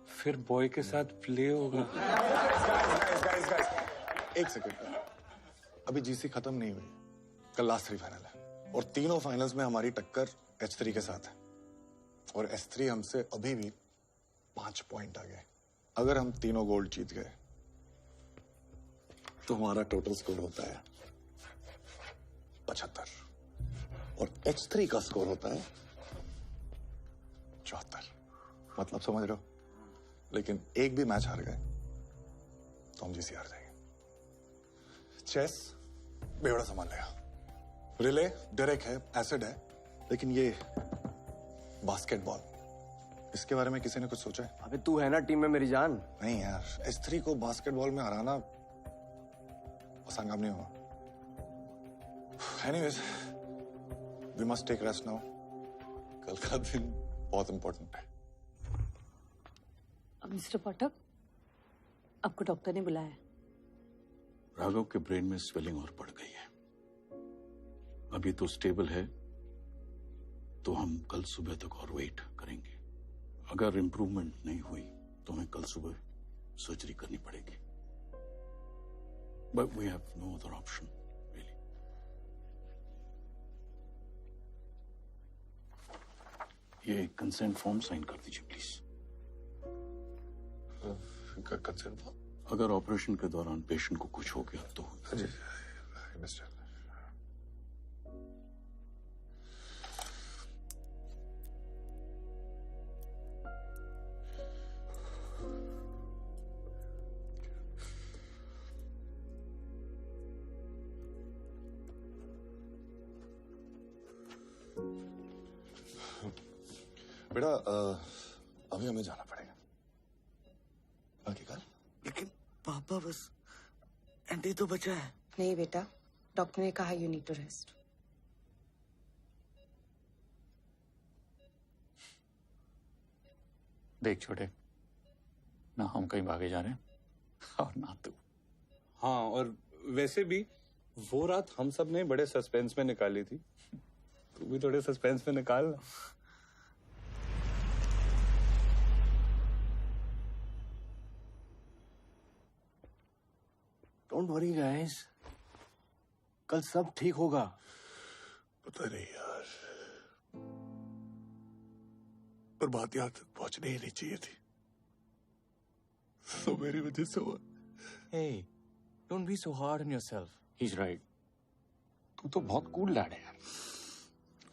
D: फिर बॉय के साथ प्ले होगा।
G: एक सेकंड, अभी जीसी खत्म नहीं हुई, कल लास्ट 3 फाइनल है और तीनों फाइनल्स में हमारी टक्कर H3 के साथ है और H3 हमसे अभी भी 5 पॉइंट आगे। अगर हम तीनों गोल्ड जीत गए तो हमारा टोटल स्कोर होता है 75 और H3 का स्कोर होता है 74। मतलब समझ रहे हो? लेकिन एक भी मैच हार गए तो हम जीसी हार जाएंगे। चेस बेवड़ा संभाल लेगा, रिले डायरेक्ट है, एसिड है, लेकिन ये बास्केटबॉल, इसके बारे में किसी ने कुछ सोचा है?
E: अबे तू है ना टीम में मेरी जान।
G: नहीं यार, H3 को बास्केटबॉल में हराना आसान काम नहीं होगा। Anyways, we must take rest now. कल का दिन बहुत इंपॉर्टेंट है।
K: मिस्टर पाठक, आपको डॉक्टर ने बुलाया।
J: राघव के ब्रेन में स्वेलिंग और बढ़ गई है। अभी तो स्टेबल है, तो हम कल सुबह तक और वेट करेंगे। अगर इंप्रूवमेंट नहीं हुई तो हमें कल सुबह सर्जरी करनी पड़ेगी। But we have no other option really. ये कंसेंट फॉर्म साइन कर दीजिए प्लीज।
G: Consent form?
J: अगर ऑपरेशन के दौरान पेशेंट को कुछ हो गया तो।
G: बेटा अभी हमें जाना पड़ेगा, बाकी कल।
N: लेकिन पापा बस एंटी तो बचा है।
P: नहीं बेटा, डॉक्टर ने कहा यू नीड टू रेस्ट।
F: देख छोटे, ना हम कहीं भागे जा रहे हैं और ना तू।
D: हाँ, और वैसे भी वो रात हम सब ने बड़े सस्पेंस में निकाली थी, तू भी थोड़े सस्पेंस में निकाल।
E: डोंट वरी गाइस, कल सब ठीक होगा।
A: पता नहीं यार, पर बात यहाँ तक पहुंचनी ही नहीं चाहिए थी। तो मेरी वजह से हुआ।
Q: Hey, don't be so hard on yourself.
F: He's right. तू तो बहुत कूल लैड है यार।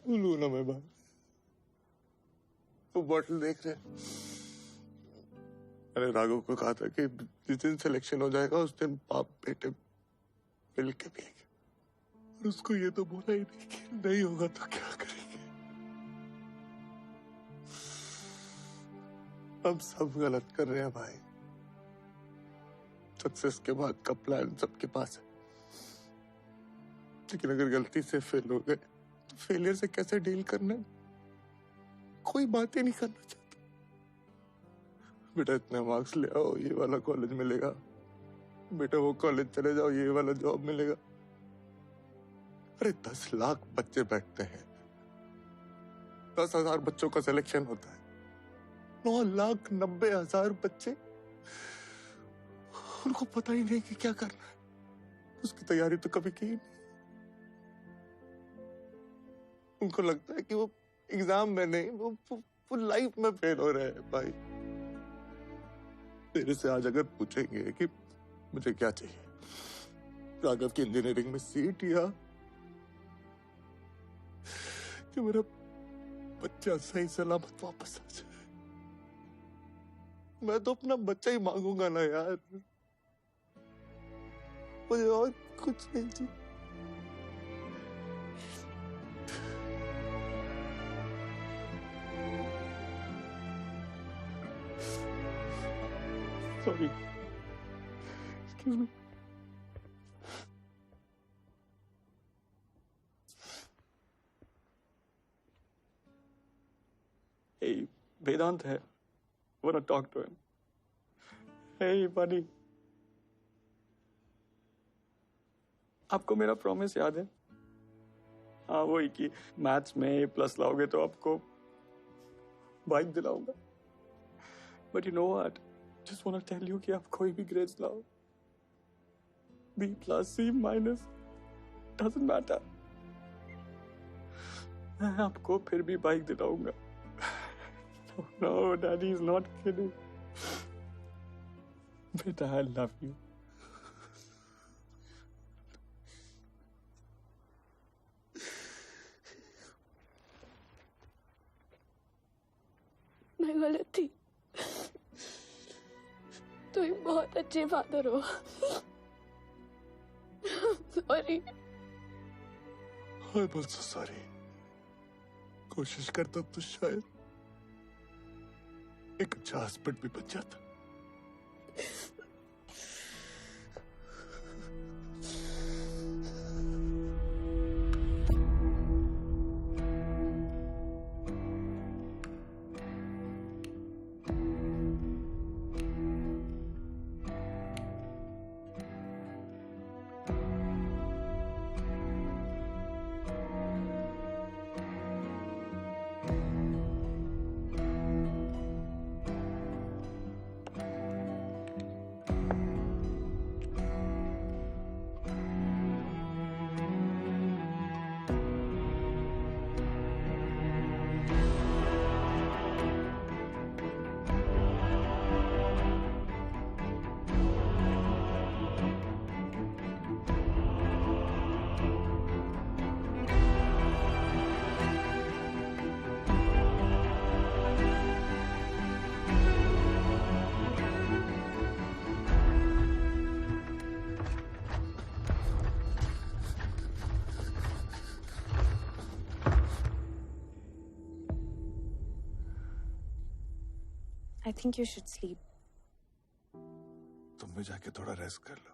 G: बोलू ना मैं बात। वो बॉटल देख रहे, मैंने राघव को कहा था कि जिस दिन सिलेक्शन हो जाएगा उस दिन बाप बेटे मिल के पिएंगे, और उसको ये तो बोला ही नहीं कि नहीं होगा तो क्या करेंगे। हम सब गलत कर रहे हैं भाई। सक्सेस के बाद का प्लान सबके पास है, लेकिन अगर गलती से फेल हो गए तो फेलियर से कैसे डील करना है, कोई बात ही नहीं करना चाहता। बेटा इतने मार्क्स ले आओ, ये वाला कॉलेज मिलेगा, बेटा वो कॉलेज चले जाओ, ये वाला जॉब मिलेगा। अरे 10 लाख बच्चे बैठते हैं, 10,000 बच्चों का सिलेक्शन होता है, 9,90,000 बच्चे, उनको पता ही नहीं कि क्या करना है, उसकी तैयारी तो कभी की नहीं। उनको लगता है कि वो एग्जाम में नहीं, वो लाइफ में फेल हो रहे हैं। भाई तेरे से आज अगर पूछेंगे कि मुझे क्या चाहिए, राघव की इंजीनियरिंग में सीट या कि मेरा बच्चा सही सलामत वापस आ जाए,
A: मैं तो अपना बच्चा ही मांगूंगा ना यार, मुझे और कुछ नहीं चाहिए।
B: Sorry, excuse me. Hey, Vedant है, wanna talk to him. Hey, buddy. आपको मेरा प्रॉमिस याद है? हाँ, वही कि मैथ्स में A+ लाओगे तो आपको bike दिलाऊंगा। But you know what? Just wanna tell you कि आप कोई भी ग्रेड्स लाओ, B+, C-, doesn't matter. मैं आपको फिर भी bike दिलाऊंगा। No, Daddy is not kidding. Beta, I love you.
I: मैं गलत थी। तुम बहुत अच्छे फादर हो। सॉरी।
A: I'm also sorry. कोशिश करता तो शायद एक अच्छा हस्बैंड भी बन जाता।
P: I think you should sleep.
A: तुम भी जाके थोड़ा रेस्ट कर लो।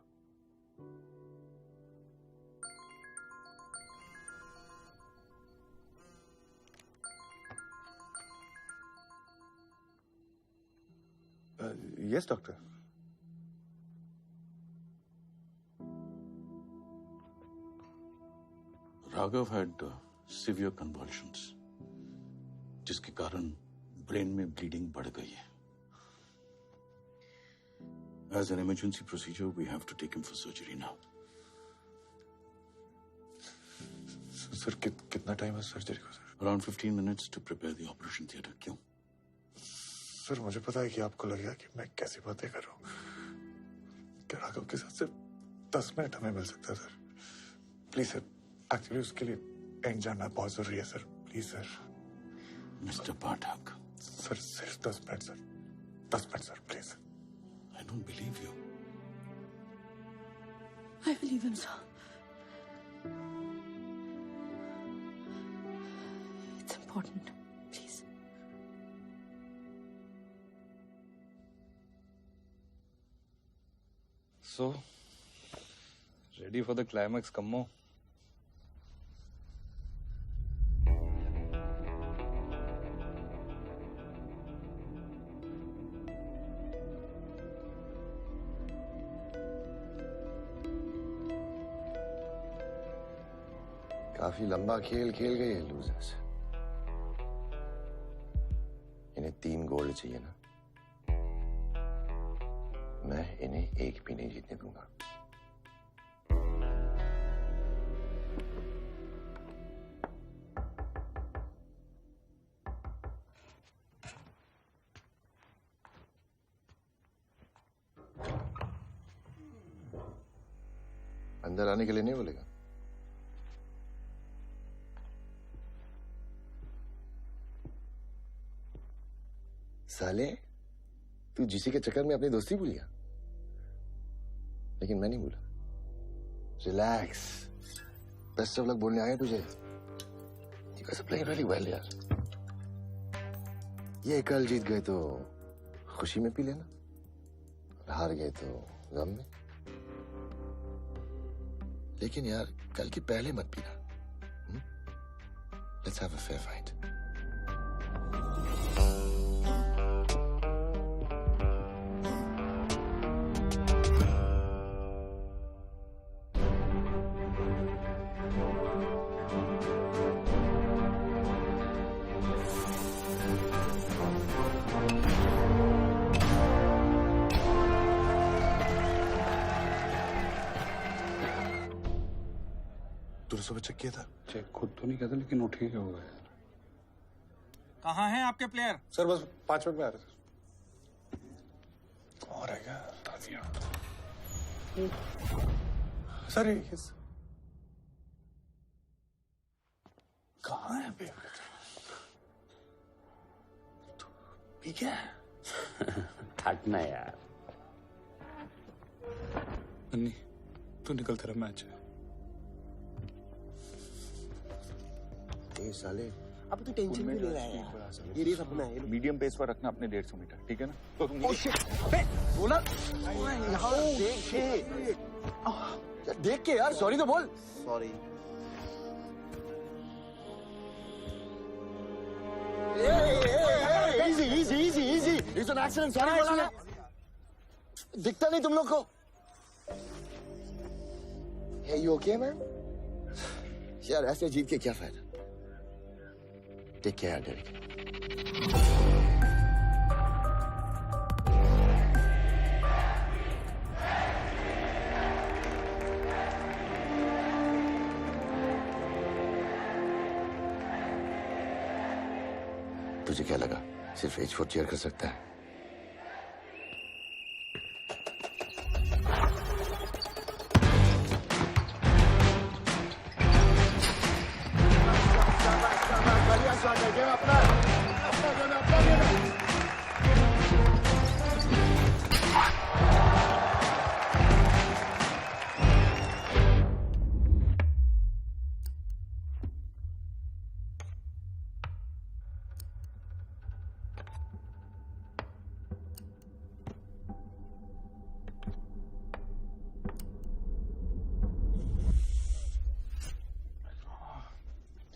A: Yes, doctor.
J: Raghav had severe convulsions, जिसके कारण ब्रेन में ब्लीडिंग बढ़ गई है। As an emergency procedure, we have to take him for surgery now.
A: Sir कितना टाइम है सर्जरी को sir?
J: Around 15 minutes to prepare the operation theatre. क्यों?
A: सर मुझे पता है कि आपको लगेगा कि मैं कैसी बातें कर रहा हूँ। क्या राघव के साथ सिर्फ 10 मिनट हमें मिल सकता है सर? प्लीज सर, एक्चुअली उसके लिए एंड जानना बहुत जरूरी है sir. Please sir.
J: Mr. Pathak.
A: Sir सिर्फ 10 minute sir, 10 minute sir please.
J: I don't believe you.
I: I believe him, sir. It's important. Please.
T: So, ready for the climax, Kammo?
O: काफी लंबा खेल खेल गए ये लूजर्स। इन्हें 3 गोल्ड चाहिए ना, मैं इन्हें एक भी नहीं जीतने दूंगा। अंदर आने के लिए नहीं बोलेगा? साले तू जीसी के चक्कर में अपनी दोस्ती भूल गया, लेकिन मैं नहीं भूला। रिलैक्स, बेस्ट ऑफ लक बोलने आए तुझे। You guys are playing really well यार। ये कल जीत गए तो खुशी में पी लेना, और हार गए तो गम में। लेकिन यार कल की पहले मत पीना। Let's have a fair fight.
A: तूने सुबह चेक किया था?
F: चेक खुद तो नहीं कहता, लेकिन वो ठीक हो गया।
B: कहाँ हैं आपके प्लेयर?
G: सर बस 5 मिनट में आ रहे और है क्या? सर कहाँ है पी क्या?
R: थकना यार।
G: अन्नी तू निकल, तेरा मैच है।
O: ए साले,
M: अब तू टेंशन क्यों ले रहा है यार? ये रेस अपना है।
F: मीडियम पेस पर रखना अपने 150 मीटर, ठीक है ना? तो तुम
O: बोला यहाँ देख के, देख के यार, सॉरी तो बोल। Sorry. Easy easy easy easy, it's an accident, sorry बोला ना। दिखता नहीं तुम लोग को? Hey, you okay, man? यार ऐसे जीत के क्या फायदा? Take care, Derek. तुझे क्या लगा सिर्फ H4 चेयर कर सकता है?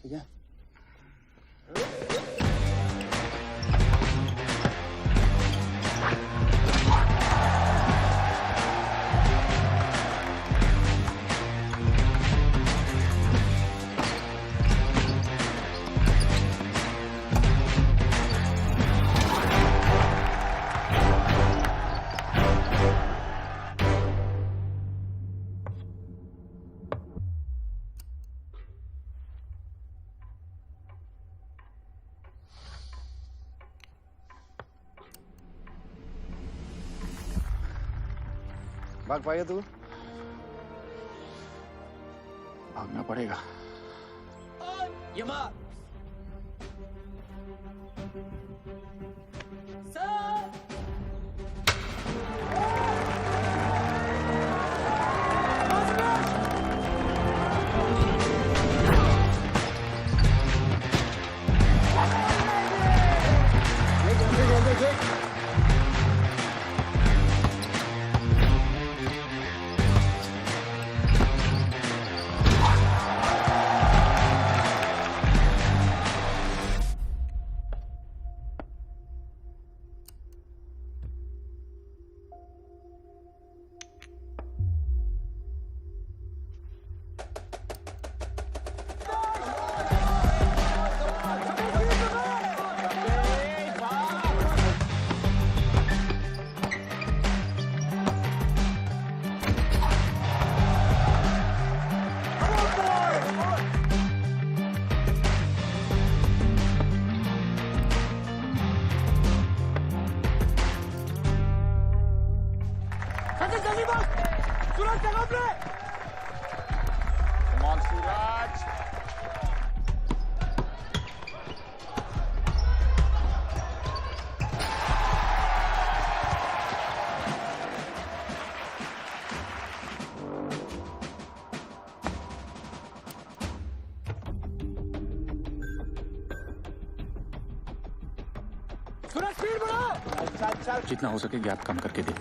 M: ठीक है।
O: भाग पाएगा तू?
F: भागना पड़ेगा।
Q: ये मार। सूरज स्पीड बढ़ाओ।
F: अच्छा जितना हो सके गैप कम करके दे।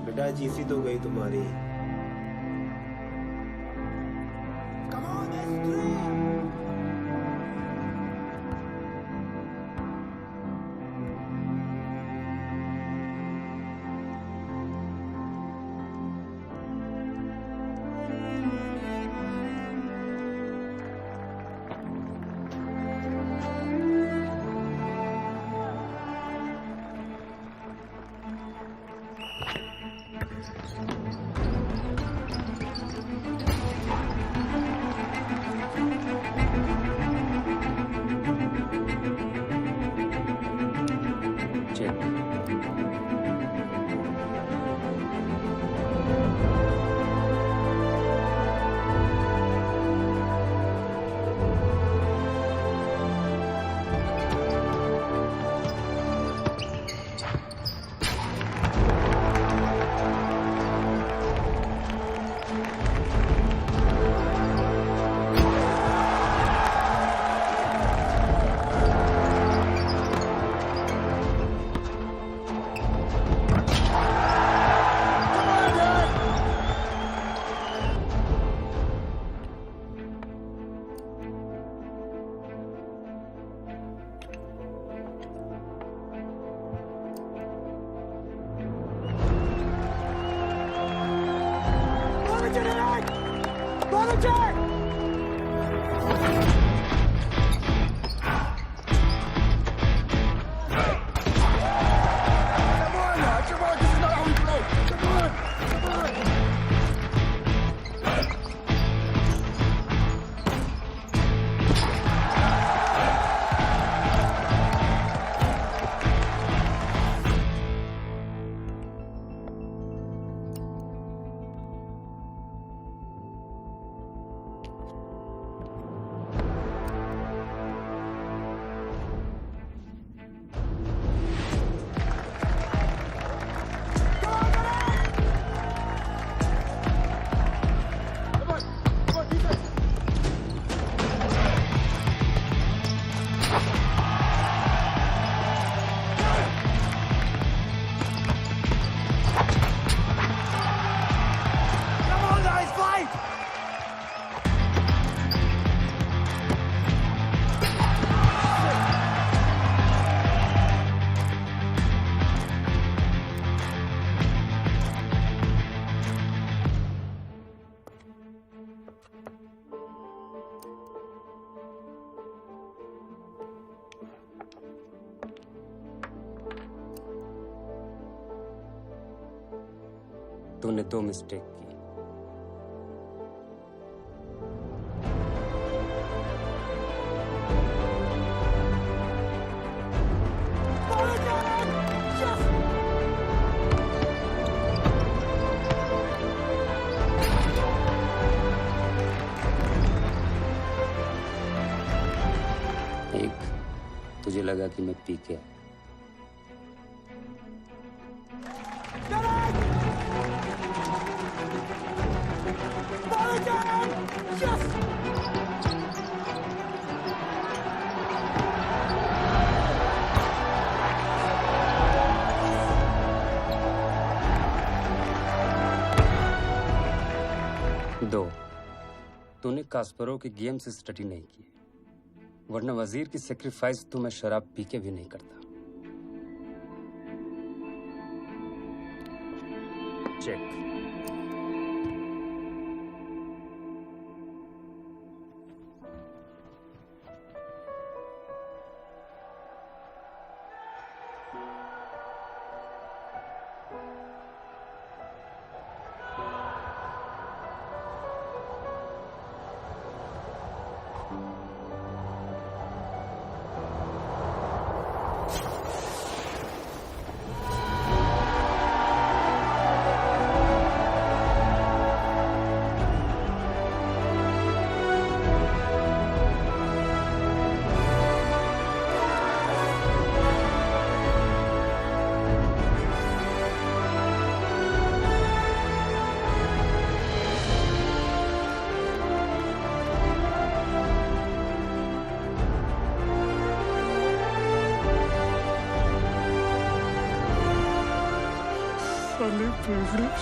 U: बेटा जीसी तो गई तुम्हारी।
R: तूने 2 मिस्टेक की। एक, तुझे लगा कि मैं पी के दो, तूने कास्परोव के गेम से स्टडी नहीं की, वरना वजीर की सेक्रीफाइस तो मैं शराब पी के भी नहीं करता। चेक।
B: साले प्रिविलेज।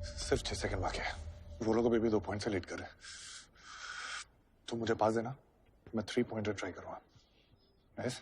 G: सिर्फ 6 सेकंड बाकी है। वो लोग अभी भी 2 पॉइंट से लीड कर रहे हैं। तो मुझे पास देना, मैं 3 पॉइंटर ट्राई करूंगा। नाइस।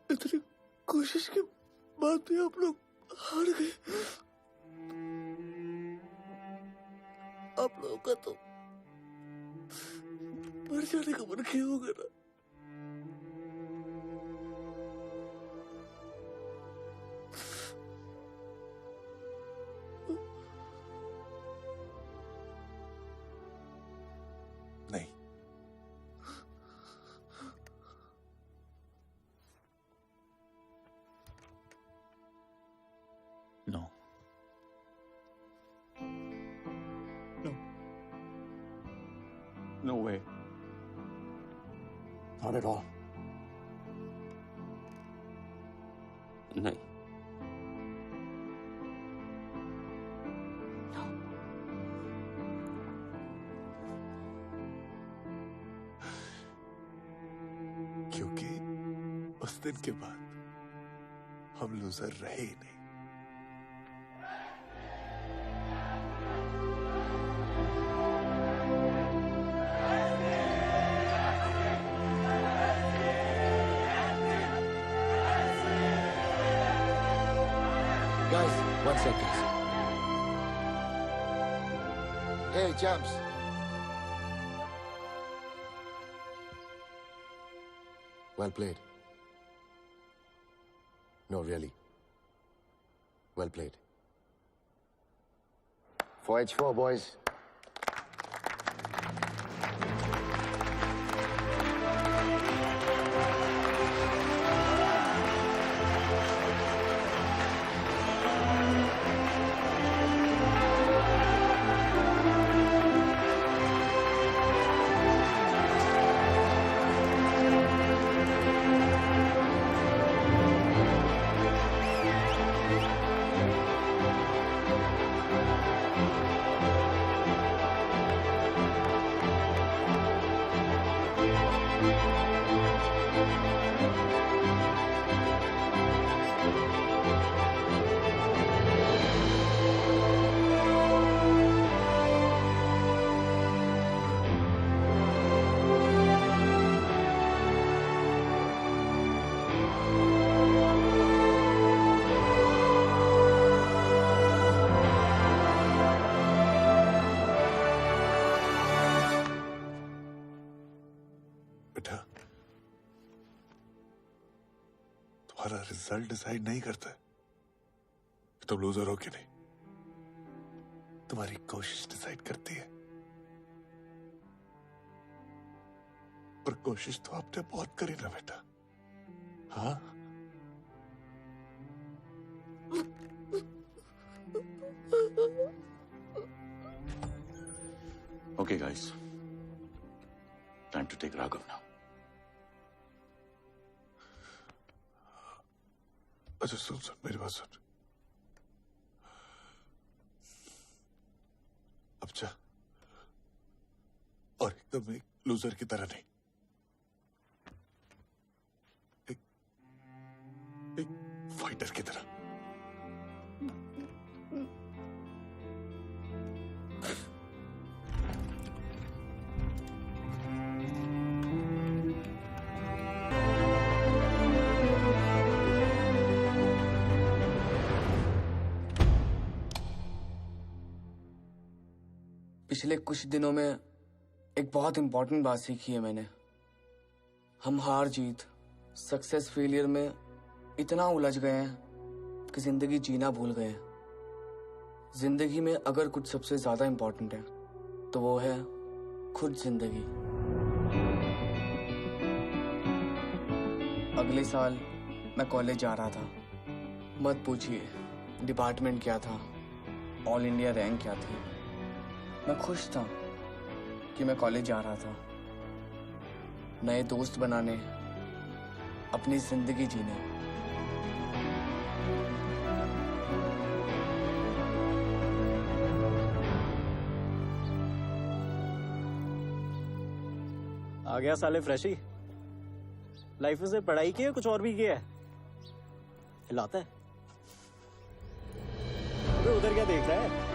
B: इतनी कोशिश के बाद भी आप लोग हार गए। आप लोगों का तो मर जाने का मन किया होगा ना।
G: नहीं,
J: no
C: No way.
G: Not at all.
R: नहीं।
G: क्योंकि उस दिन के बाद हम लूजर रहे ही नहीं।
O: Guys, 1 second. Hey, champs. Well played. No, really. Well played. 4H4, boys.
A: तुम्हारा रिजल्ट डिसाइड नहीं करता है कि तुम लूजर हो कि नहीं। तुम्हारी कोशिश डिसाइड करती है। पर कोशिश तो आपने बहुत करी ना बेटा। हाँ,
J: Okay, guys. Time to take Raghav now.
A: अच्छा सुन मेरी बात सुन। अब जा, और एकदम एक लूजर की तरह नहीं, एक फाइटर की तरह।
S: पिछले कुछ दिनों में एक बहुत इंपॉर्टेंट बात सीखी है मैंने। हम हार जीत, सक्सेस फेलियर में इतना उलझ गए हैं कि जिंदगी जीना भूल गए हैं। जिंदगी में अगर कुछ सबसे ज्यादा इंपॉर्टेंट है तो वो है खुद जिंदगी। अगले साल मैं कॉलेज जा रहा था। मत पूछिए डिपार्टमेंट क्या था, ऑल इंडिया रैंक क्या थी। मैं खुश था कि मैं कॉलेज जा रहा था, नए दोस्त बनाने, अपनी जिंदगी जीने।
E: आ गया साले फ्रेशी। लाइफ में से पढ़ाई की है, कुछ और भी किया है? हिलाता है। उधर क्या देख रहा है?